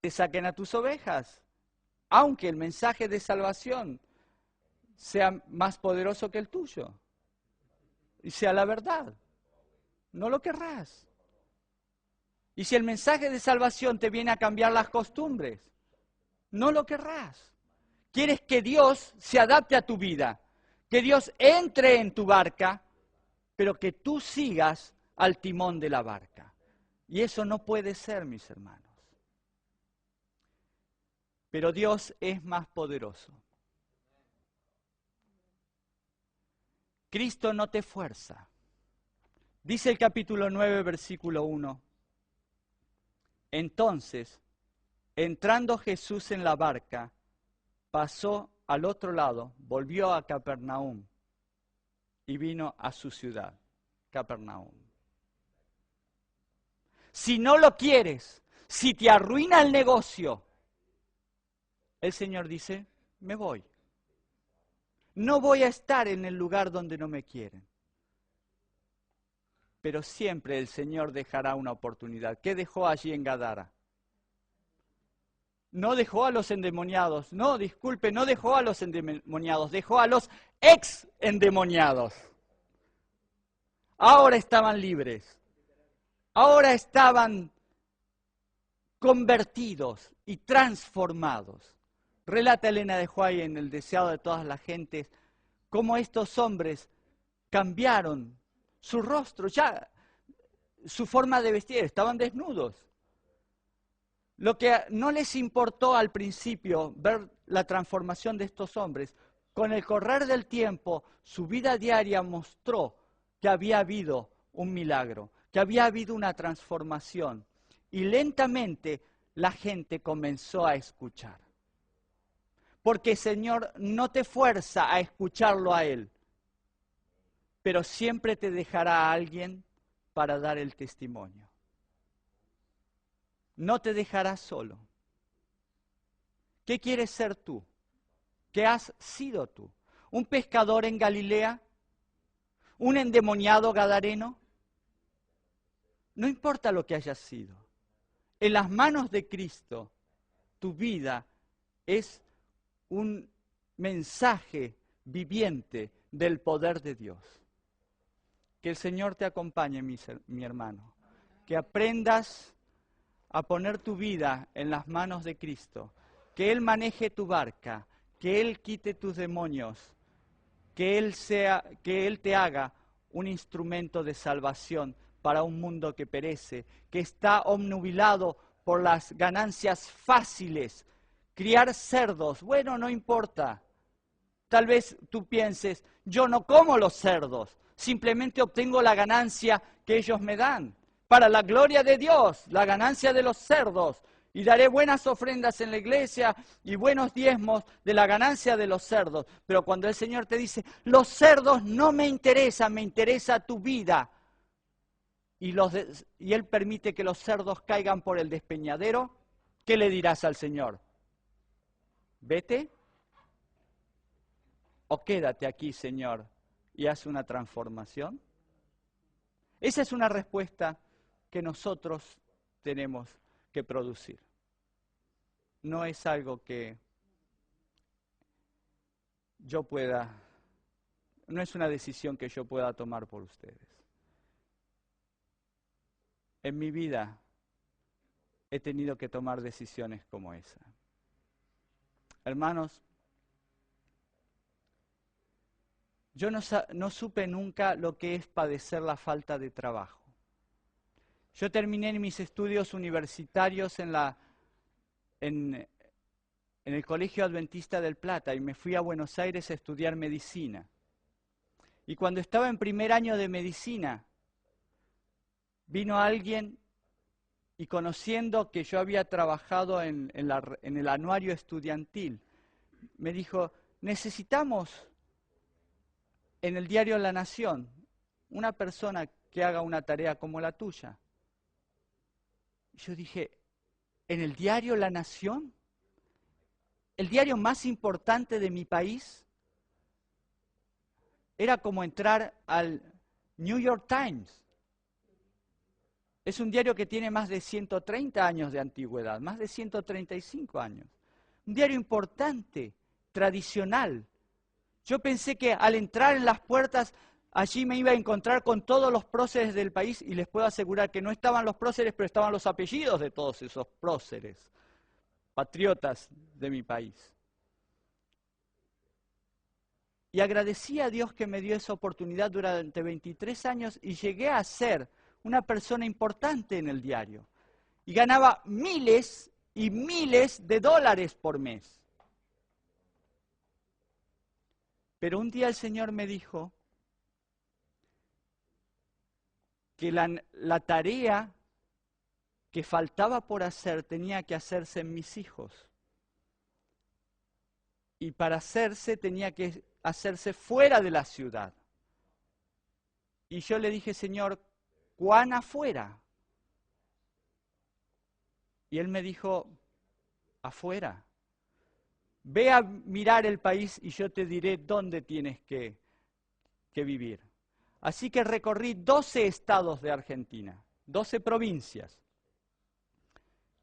te saquen a tus ovejas, aunque el mensaje de salvación sea más poderoso que el tuyo y sea la verdad. No lo querrás. Y si el mensaje de salvación te viene a cambiar las costumbres, no lo querrás. Quieres que Dios se adapte a tu vida, que Dios entre en tu barca, pero que tú sigas al timón de la barca. Y eso no puede ser, mis hermanos. Pero Dios es más poderoso. Cristo no te fuerza. Dice el capítulo 9, versículo 1. Entonces, entrando Jesús en la barca, pasó al otro lado, volvió a Capernaum. y vino a su ciudad, Capernaum. Si no lo quieres, si te arruina el negocio, el Señor dice, me voy. No voy a estar en el lugar donde no me quieren. Pero siempre el Señor dejará una oportunidad. ¿Qué dejó allí en Gadara? No dejó a los endemoniados. No, disculpe, no dejó a los endemoniados. Dejó a los ex-endemoniados. Ahora estaban libres. Ahora estaban convertidos y transformados. Relata Elena de White en El deseado de todas las gentes cómo estos hombres cambiaron su rostro, ya su forma de vestir, estaban desnudos. Lo que no les importó al principio ver la transformación de estos hombres, con el correr del tiempo, su vida diaria mostró que había habido un milagro, que había habido una transformación. Y lentamente la gente comenzó a escuchar. Porque el Señor no te fuerza a escucharlo a Él, pero siempre te dejará a alguien para dar el testimonio. No te dejará solo. ¿Qué quieres ser tú? ¿Qué has sido tú? ¿Un pescador en Galilea? ¿Un endemoniado gadareno? No importa lo que hayas sido. En las manos de Cristo, tu vida es un mensaje viviente del poder de Dios. Que el Señor te acompañe, mi hermano. Que aprendas a poner tu vida en las manos de Cristo. Que Él maneje tu barca. Que Él quite tus demonios. Que Él te haga un instrumento de salvación para un mundo que perece, que está obnubilado por las ganancias fáciles. Criar cerdos, bueno, no importa. Tal vez tú pienses, yo no como los cerdos, simplemente obtengo la ganancia que ellos me dan. Para la gloria de Dios, la ganancia de los cerdos. Y daré buenas ofrendas en la iglesia y buenos diezmos de la ganancia de los cerdos. Pero cuando el Señor te dice, los cerdos no me interesan, me interesa tu vida. Y Él permite que los cerdos caigan por el despeñadero, ¿qué le dirás al Señor? ¿Vete? ¿O quédate aquí, Señor, y haz una transformación? Esa es una respuesta que nosotros tenemos que producir. No es algo que yo pueda, no es una decisión que yo pueda tomar por ustedes. En mi vida he tenido que tomar decisiones como esa. Hermanos, yo no supe nunca lo que es padecer la falta de trabajo. Yo terminé mis estudios universitarios en el Colegio Adventista del Plata y me fui a Buenos Aires a estudiar medicina. Y cuando estaba en primer año de medicina, vino alguien y conociendo que yo había trabajado en el anuario estudiantil, me dijo, necesitamos en el diario La Nación una persona que haga una tarea como la tuya. Yo dije, ¿en el diario La Nación? ¿El diario más importante de mi país? Era como entrar al New York Times. Es un diario que tiene más de 130 años de antigüedad, más de 135 años. Un diario importante, tradicional. Yo pensé que al entrar en las puertas, allí me iba a encontrar con todos los próceres del país y les puedo asegurar que no estaban los próceres, pero estaban los apellidos de todos esos próceres, patriotas de mi país. Y agradecí a Dios que me dio esa oportunidad durante 23 años y llegué a ser una persona importante en el diario. Y ganaba miles y miles de dólares por mes. Pero un día el Señor me dijo que la tarea que faltaba por hacer tenía que hacerse en mis hijos. Y para hacerse tenía que hacerse fuera de la ciudad. Y yo le dije, Señor, ¿cuán afuera? Y él me dijo, afuera. Ve a mirar el país y yo te diré dónde tienes que vivir. Así que recorrí 12 estados de Argentina, 12 provincias.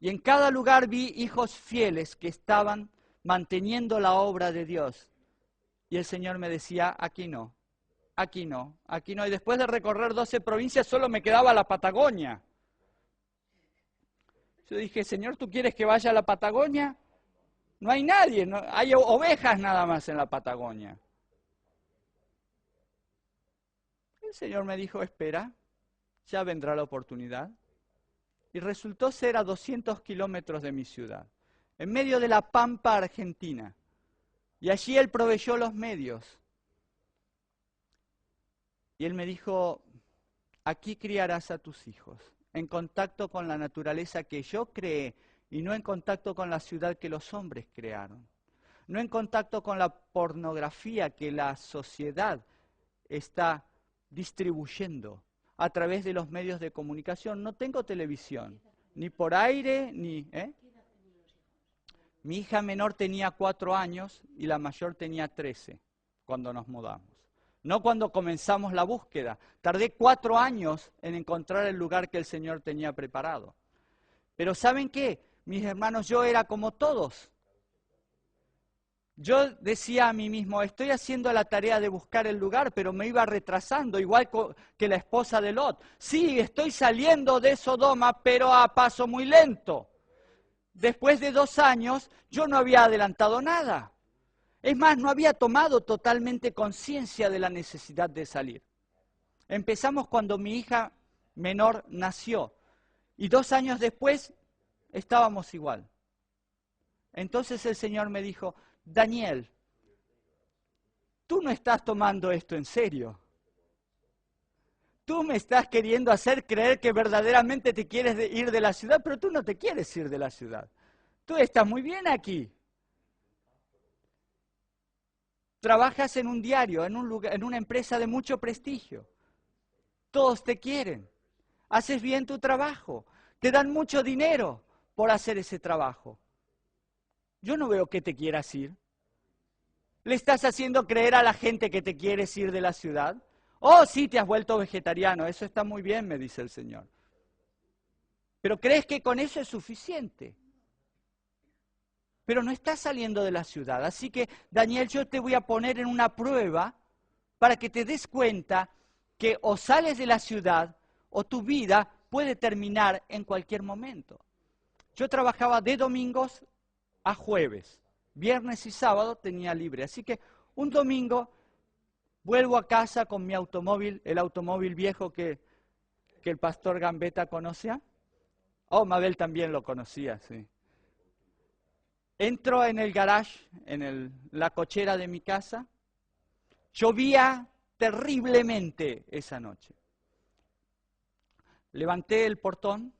Y en cada lugar vi hijos fieles que estaban manteniendo la obra de Dios. Y el Señor me decía, aquí no, aquí no, aquí no. Y después de recorrer 12 provincias solo me quedaba la Patagonia. Yo dije, Señor, ¿tú quieres que vaya a la Patagonia? No hay nadie, no, hay ovejas nada más en la Patagonia. El Señor me dijo, espera, ya vendrá la oportunidad. Y resultó ser a 200 kilómetros de mi ciudad, en medio de la pampa argentina. Y allí Él proveyó los medios. Y Él me dijo, aquí criarás a tus hijos, en contacto con la naturaleza que yo creé y no en contacto con la ciudad que los hombres crearon. No en contacto con la pornografía que la sociedad está distribuyendo a través de los medios de comunicación. No tengo televisión, ni por aire, ni... Mi hija menor tenía 4 años y la mayor tenía 13 cuando nos mudamos. No cuando comenzamos la búsqueda. Tardé 4 años en encontrar el lugar que el Señor tenía preparado. Pero ¿saben qué? Mis hermanos, yo era como todos. Yo decía a mí mismo, estoy haciendo la tarea de buscar el lugar, pero me iba retrasando, igual que la esposa de Lot. Sí, estoy saliendo de Sodoma, pero a paso muy lento. Después de 2 años, yo no había adelantado nada. Es más, no había tomado totalmente conciencia de la necesidad de salir. Empezamos cuando mi hija menor nació, y 2 años después estábamos igual. Entonces el Señor me dijo, Daniel, tú no estás tomando esto en serio. Tú me estás queriendo hacer creer que verdaderamente te quieres ir de la ciudad, pero tú no te quieres ir de la ciudad. Tú estás muy bien aquí. Trabajas en un diario, en un lugar, en una empresa de mucho prestigio. Todos te quieren. Haces bien tu trabajo. Te dan mucho dinero por hacer ese trabajo. Yo no veo que te quieras ir. ¿Le estás haciendo creer a la gente que te quieres ir de la ciudad? Oh, sí, te has vuelto vegetariano. Eso está muy bien, me dice el Señor. Pero ¿crees que con eso es suficiente? Pero no estás saliendo de la ciudad. Así que, Daniel, yo te voy a poner en una prueba para que te des cuenta que o sales de la ciudad o tu vida puede terminar en cualquier momento. Yo trabajaba de domingos a jueves. Viernes y sábado tenía libre. Así que un domingo vuelvo a casa con mi automóvil, el automóvil viejo que el pastor Gambetta conocía. Oh, Mabel también lo conocía, sí. Entro en el garage, en la cochera de mi casa. Llovía terriblemente esa noche. Levanté el portón,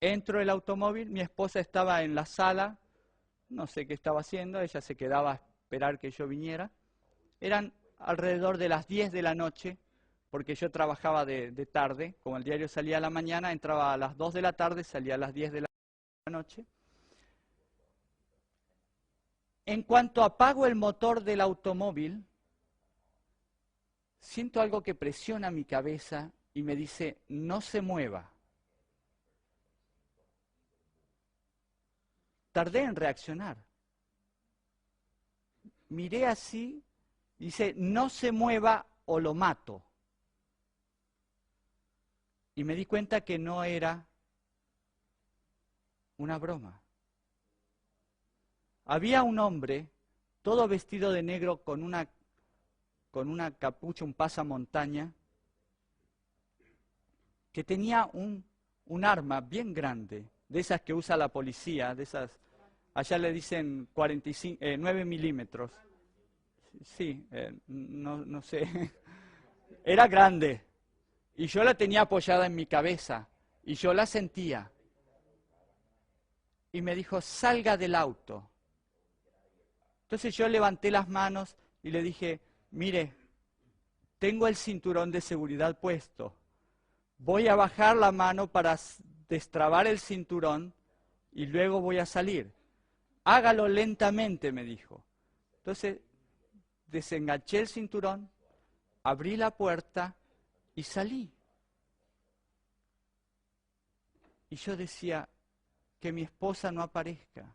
entro el automóvil, mi esposa estaba en la sala, no sé qué estaba haciendo, ella se quedaba a esperar que yo viniera. Eran alrededor de las 10 de la noche, porque yo trabajaba de tarde, como el diario salía a la mañana, entraba a las 2 de la tarde, salía a las 10 de la noche. En cuanto apago el motor del automóvil, siento algo que presiona mi cabeza y me dice, no se mueva. Tardé en reaccionar. Miré así, dice, no se mueva o lo mato. Y me di cuenta que no era una broma. Había un hombre, todo vestido de negro, con una capucha, un pasamontaña, que tenía un arma bien grande, de esas que usa la policía, de esas, allá le dicen 9 milímetros. Sí, no sé. Era grande. Y yo la tenía apoyada en mi cabeza. Y yo la sentía. Y me dijo, salga del auto. Entonces yo levanté las manos y le dije, mire, tengo el cinturón de seguridad puesto. Voy a bajar la mano para destrabar el cinturón y luego voy a salir. Hágalo lentamente, me dijo. Entonces, desenganché el cinturón, abrí la puerta y salí. Y yo decía, que mi esposa no aparezca.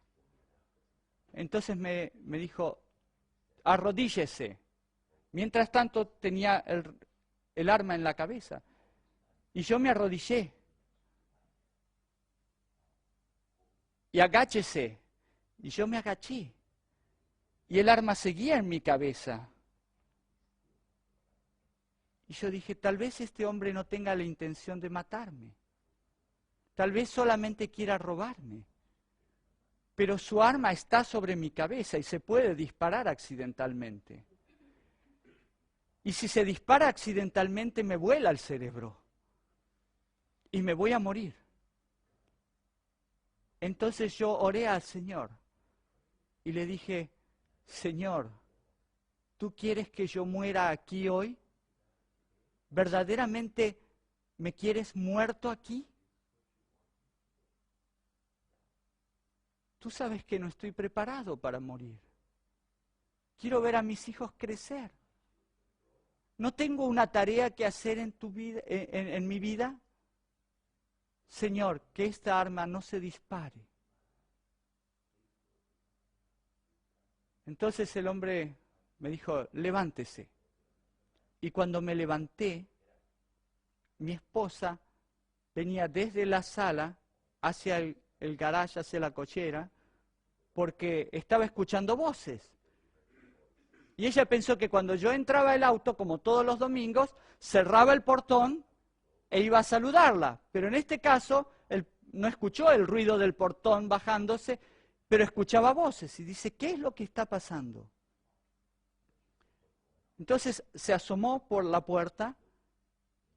Entonces me dijo, arrodíllese. Mientras tanto tenía el arma en la cabeza. Y yo me arrodillé. Y agáchese. Y yo me agaché. Y el arma seguía en mi cabeza. Y yo dije, tal vez este hombre no tenga la intención de matarme. Tal vez solamente quiera robarme. Pero su arma está sobre mi cabeza y se puede disparar accidentalmente. Y si se dispara accidentalmente me vuela el cerebro. Y me voy a morir. Entonces yo oré al Señor. Y le dije, Señor, ¿tú quieres que yo muera aquí hoy? ¿Verdaderamente me quieres muerto aquí? Tú sabes que no estoy preparado para morir. Quiero ver a mis hijos crecer. ¿No tengo una tarea que hacer en tu vida, en mi vida? Señor, que esta arma no se dispare. Entonces el hombre me dijo, levántese. Y cuando me levanté, mi esposa venía desde la sala hacia el garaje, hacia la cochera, porque estaba escuchando voces. Y ella pensó que cuando yo entraba al auto, como todos los domingos, cerraba el portón e iba a saludarla. Pero en este caso, no escuchó el ruido del portón bajándose, pero escuchaba voces. Y dice, ¿qué es lo que está pasando? Entonces se asomó por la puerta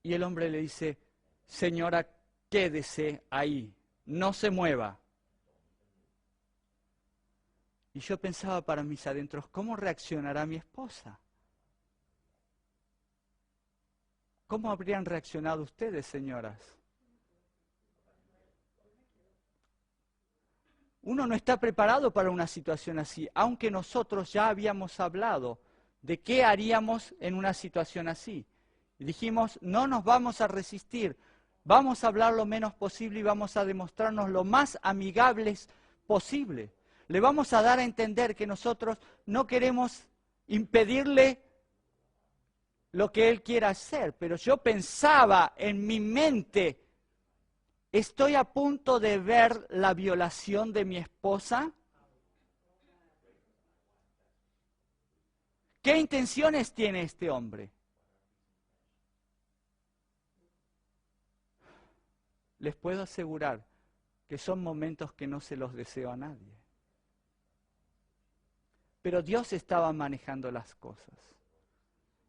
y el hombre le dice, señora, quédese ahí, no se mueva. Y yo pensaba para mis adentros, ¿cómo reaccionará mi esposa? ¿Cómo habrían reaccionado ustedes, señoras? Uno no está preparado para una situación así, aunque nosotros ya habíamos hablado de qué haríamos en una situación así. Y dijimos, no nos vamos a resistir, vamos a hablar lo menos posible y vamos a demostrarnos lo más amigables posible. Le vamos a dar a entender que nosotros no queremos impedirle lo que él quiera hacer, pero yo pensaba en mi mente, ¿estoy a punto de ver la violación de mi esposa? ¿Qué intenciones tiene este hombre? Les puedo asegurar que son momentos que no se los deseo a nadie. Pero Dios estaba manejando las cosas.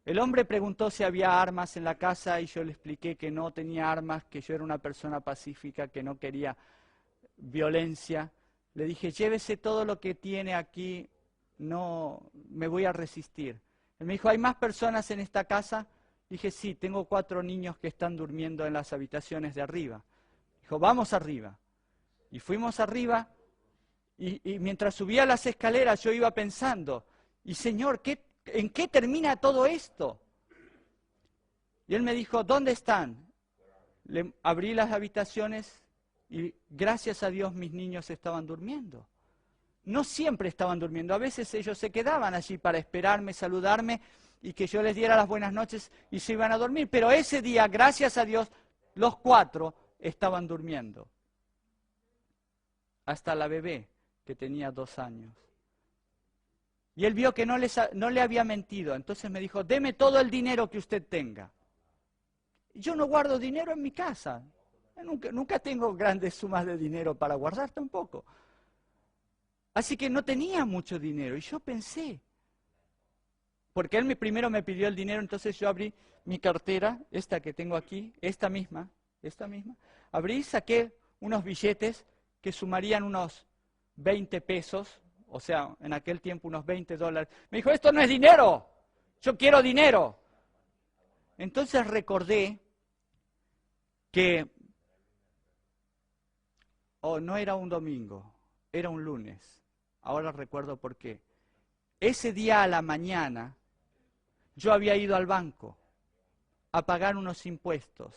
El hombre preguntó si había armas en la casa y yo le expliqué que no tenía armas, que yo era una persona pacífica, que no quería violencia. Le dije, llévese todo lo que tiene aquí, no me voy a resistir. Él me dijo, ¿hay más personas en esta casa? Dije, sí, tengo 4 niños que están durmiendo en las habitaciones de arriba. Dijo, vamos arriba. Y fuimos arriba y mientras subía las escaleras yo iba pensando, y Señor, ¿en qué termina todo esto? Y él me dijo, ¿dónde están? Le abrí las habitaciones y gracias a Dios mis niños estaban durmiendo. No siempre estaban durmiendo, a veces ellos se quedaban allí para esperarme, saludarme y que yo les diera las buenas noches y se iban a dormir. Pero ese día, gracias a Dios, los 4 estaban durmiendo. Hasta la bebé, que tenía 2 años. Y él vio que no le había mentido, entonces me dijo, deme todo el dinero que usted tenga. Yo no guardo dinero en mi casa, nunca tengo grandes sumas de dinero para guardar tampoco. Así que no tenía mucho dinero y yo pensé, porque él primero me pidió el dinero, entonces yo abrí mi cartera, esta que tengo aquí, esta misma, abrí y saqué unos billetes que sumarían unos 20 pesos, o sea, en aquel tiempo unos $20. Me dijo, esto no es dinero, yo quiero dinero. Entonces recordé que, no era un domingo, era un lunes. Ahora recuerdo por qué. Ese día a la mañana yo había ido al banco a pagar unos impuestos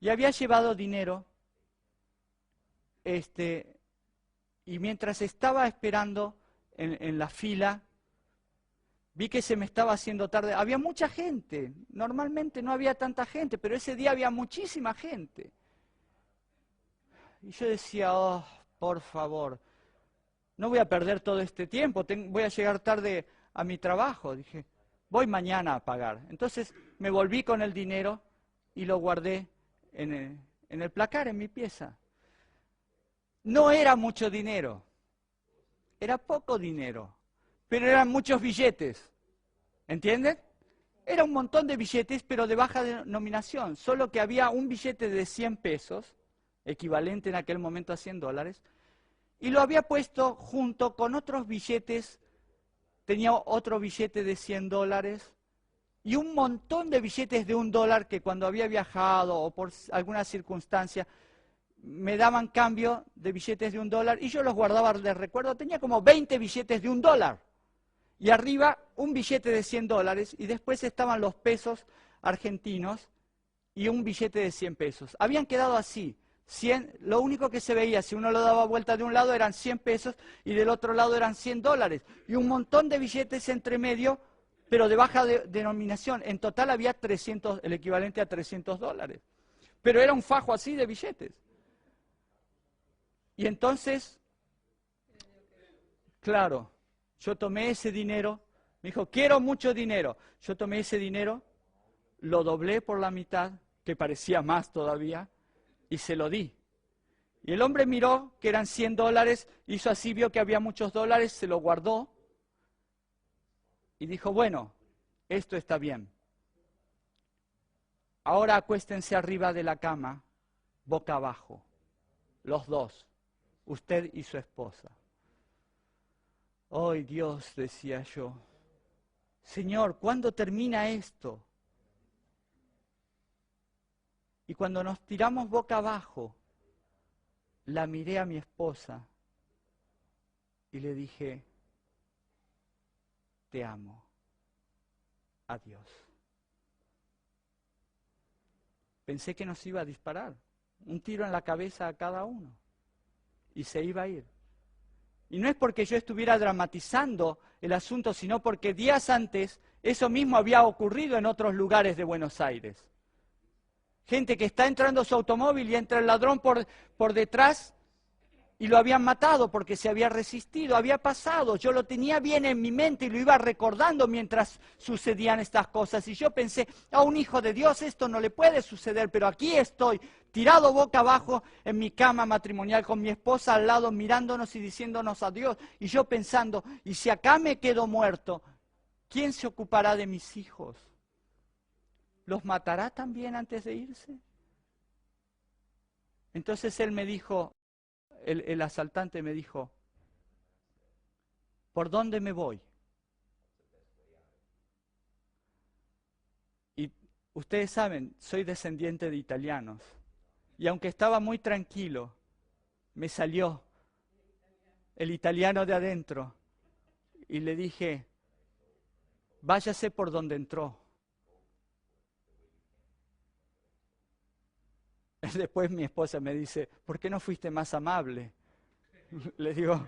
y había llevado dinero, y mientras estaba esperando en la fila, vi que se me estaba haciendo tarde. Había mucha gente, normalmente no había tanta gente, pero ese día había muchísima gente. Y yo decía, oh, por favor, no voy a perder todo este tiempo, voy a llegar tarde a mi trabajo. Dije, voy mañana a pagar. Entonces me volví con el dinero y lo guardé en el placar, en mi pieza. No era mucho dinero, era poco dinero, pero eran muchos billetes, ¿entienden? Era un montón de billetes, pero de baja denominación, solo que había un billete de 100 pesos, equivalente en aquel momento a $100, y lo había puesto junto con otros billetes. Tenía otro billete de $100 y un montón de billetes de $1 que cuando había viajado o por alguna circunstancia me daban cambio de billetes de $1 y yo los guardaba de recuerdo. Tenía como 20 billetes de $1 y arriba un billete de $100 y después estaban los pesos argentinos y un billete de 100 pesos. Habían quedado así. 100, lo único que se veía, si uno lo daba vuelta de un lado, eran 100 pesos y del otro lado eran $100. Y un montón de billetes entre medio, pero de baja denominación. En total había 300, el equivalente a $300. Pero era un fajo así de billetes. Y entonces, claro, yo tomé ese dinero, me dijo, quiero mucho dinero. Yo tomé ese dinero, lo doblé por la mitad, que parecía más todavía, y se lo di. Y el hombre miró que eran $100, hizo así, vio que había muchos dólares, se lo guardó y dijo, bueno, esto está bien. Ahora acuéstense arriba de la cama, boca abajo, los dos, usted y su esposa. ¡Ay, Dios!, decía yo, Señor, ¿cuándo termina esto? Y cuando nos tiramos boca abajo, la miré a mi esposa y le dije, te amo, adiós. Pensé que nos iba a disparar, un tiro en la cabeza a cada uno, y se iba a ir. Y no es porque yo estuviera dramatizando el asunto, sino porque días antes eso mismo había ocurrido en otros lugares de Buenos Aires. Gente que está entrando a su automóvil y entra el ladrón por detrás y lo habían matado porque se había resistido. Había pasado, yo lo tenía bien en mi mente y lo iba recordando mientras sucedían estas cosas. Y yo pensé, a un hijo de Dios esto no le puede suceder, pero aquí estoy, tirado boca abajo en mi cama matrimonial con mi esposa al lado, mirándonos y diciéndonos adiós. Y yo pensando, y si acá me quedo muerto, ¿quién se ocupará de mis hijos? ¿Los matará también antes de irse? Entonces él me dijo, el asaltante me dijo, ¿por dónde me voy? Y ustedes saben, soy descendiente de italianos. Y aunque estaba muy tranquilo, me salió el italiano de adentro. Y le dije, váyase por donde entró. Después mi esposa me dice, ¿por qué no fuiste más amable? Le digo,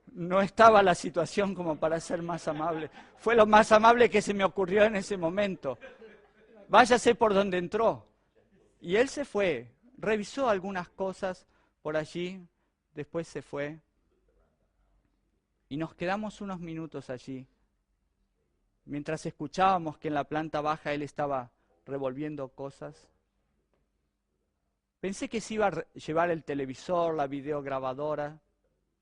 no estaba la situación como para ser más amable. Fue lo más amable que se me ocurrió en ese momento. Váyase por donde entró. Y él se fue, revisó algunas cosas por allí, después se fue. Y nos quedamos unos minutos allí, mientras escuchábamos que en la planta baja él estaba revolviendo cosas. Pensé que se iba a llevar el televisor, la videograbadora.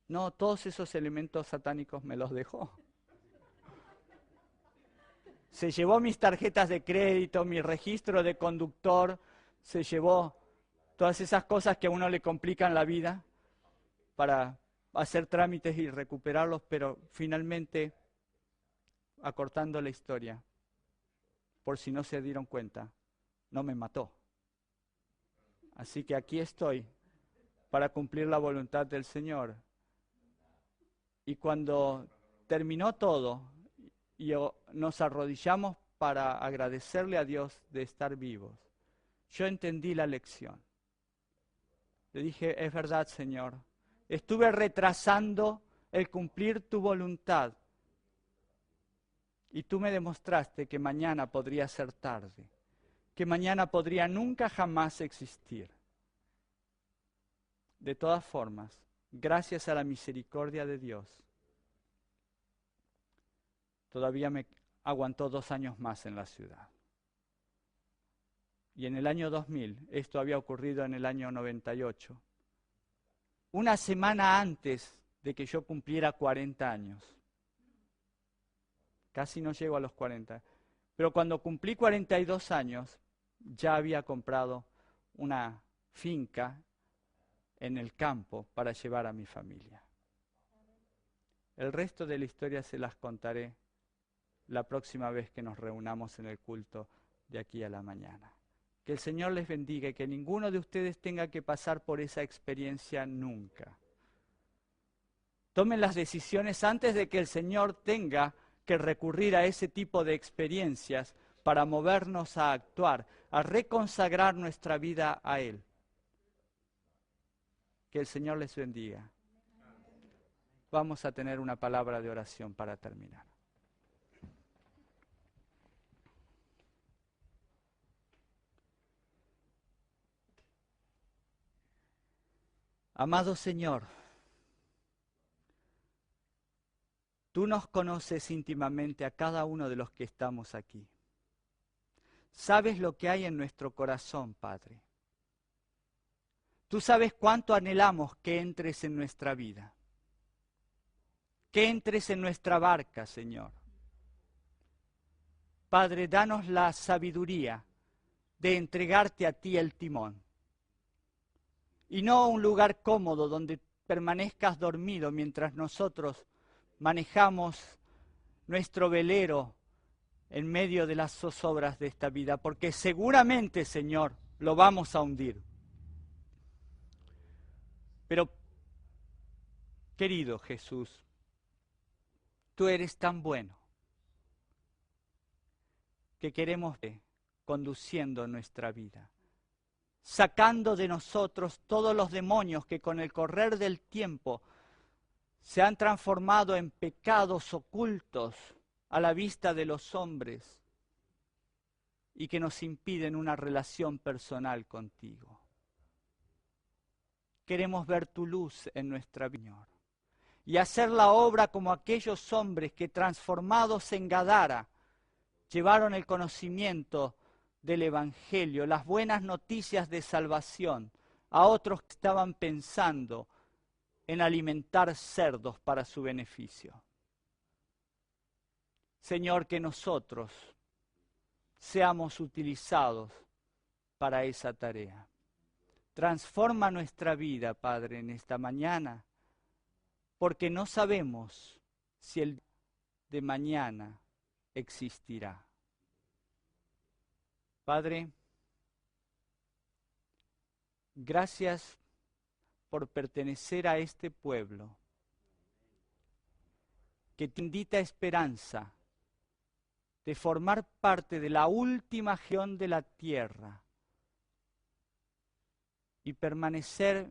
No, todos esos elementos satánicos me los dejó. Se llevó mis tarjetas de crédito, mi registro de conductor, se llevó todas esas cosas que a uno le complican la vida para hacer trámites y recuperarlos, pero finalmente, acortando la historia, por si no se dieron cuenta, no me mató. Así que aquí estoy para cumplir la voluntad del Señor. Y cuando terminó todo y nos arrodillamos para agradecerle a Dios de estar vivos, yo entendí la lección. Le dije, es verdad, Señor, estuve retrasando el cumplir tu voluntad y tú me demostraste que mañana podría ser tarde, que mañana podría nunca jamás existir. De todas formas, gracias a la misericordia de Dios, todavía me aguantó 2 años más en la ciudad. Y en el año 2000, esto había ocurrido en el año 98, una semana antes de que yo cumpliera 40 años. Casi no llego a los 40. Pero cuando cumplí 42 años, ya había comprado una finca en el campo para llevar a mi familia. El resto de la historia se las contaré la próxima vez que nos reunamos en el culto de aquí a la mañana. Que el Señor les bendiga y que ninguno de ustedes tenga que pasar por esa experiencia nunca. Tomen las decisiones antes de que el Señor tenga que recurrir a ese tipo de experiencias para movernos a actuar, a reconsagrar nuestra vida a Él. Que el Señor les bendiga. Vamos a tener una palabra de oración para terminar. Amado Señor, tú nos conoces íntimamente a cada uno de los que estamos aquí. Sabes lo que hay en nuestro corazón, Padre. Tú sabes cuánto anhelamos que entres en nuestra vida, que entres en nuestra barca, Señor. Padre, danos la sabiduría de entregarte a ti el timón, y no un lugar cómodo donde permanezcas dormido mientras nosotros manejamos nuestro velero en medio de las zozobras de esta vida, porque seguramente, Señor, lo vamos a hundir. Pero, querido Jesús, tú eres tan bueno que queremos verte conduciendo nuestra vida, sacando de nosotros todos los demonios que con el correr del tiempo se han transformado en pecados ocultos a la vista de los hombres y que nos impiden una relación personal contigo. Queremos ver tu luz en nuestra vida, Señor, y hacer la obra como aquellos hombres que, transformados en Gadara, llevaron el conocimiento del Evangelio, las buenas noticias de salvación a otros que estaban pensando en alimentar cerdos para su beneficio. Señor, que nosotros seamos utilizados para esa tarea. Transforma nuestra vida, Padre, en esta mañana, porque no sabemos si el día de mañana existirá. Padre, gracias por pertenecer a este pueblo que te invita a esperanza de formar parte de la última región de la tierra y permanecer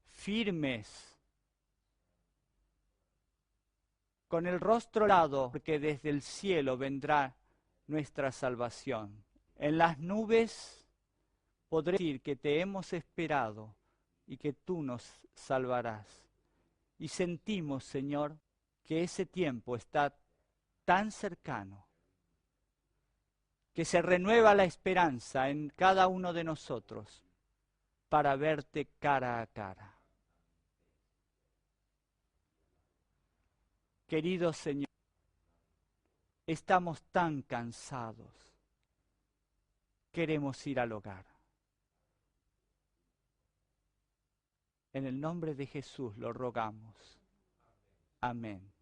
firmes, con el rostro helado, porque desde el cielo vendrá nuestra salvación. En las nubes podré decir que te hemos esperado y que tú nos salvarás. Y sentimos, Señor, que ese tiempo está tan cercano, que se renueva la esperanza en cada uno de nosotros para verte cara a cara. Querido Señor, estamos tan cansados, queremos ir al hogar. En el nombre de Jesús lo rogamos. Amén.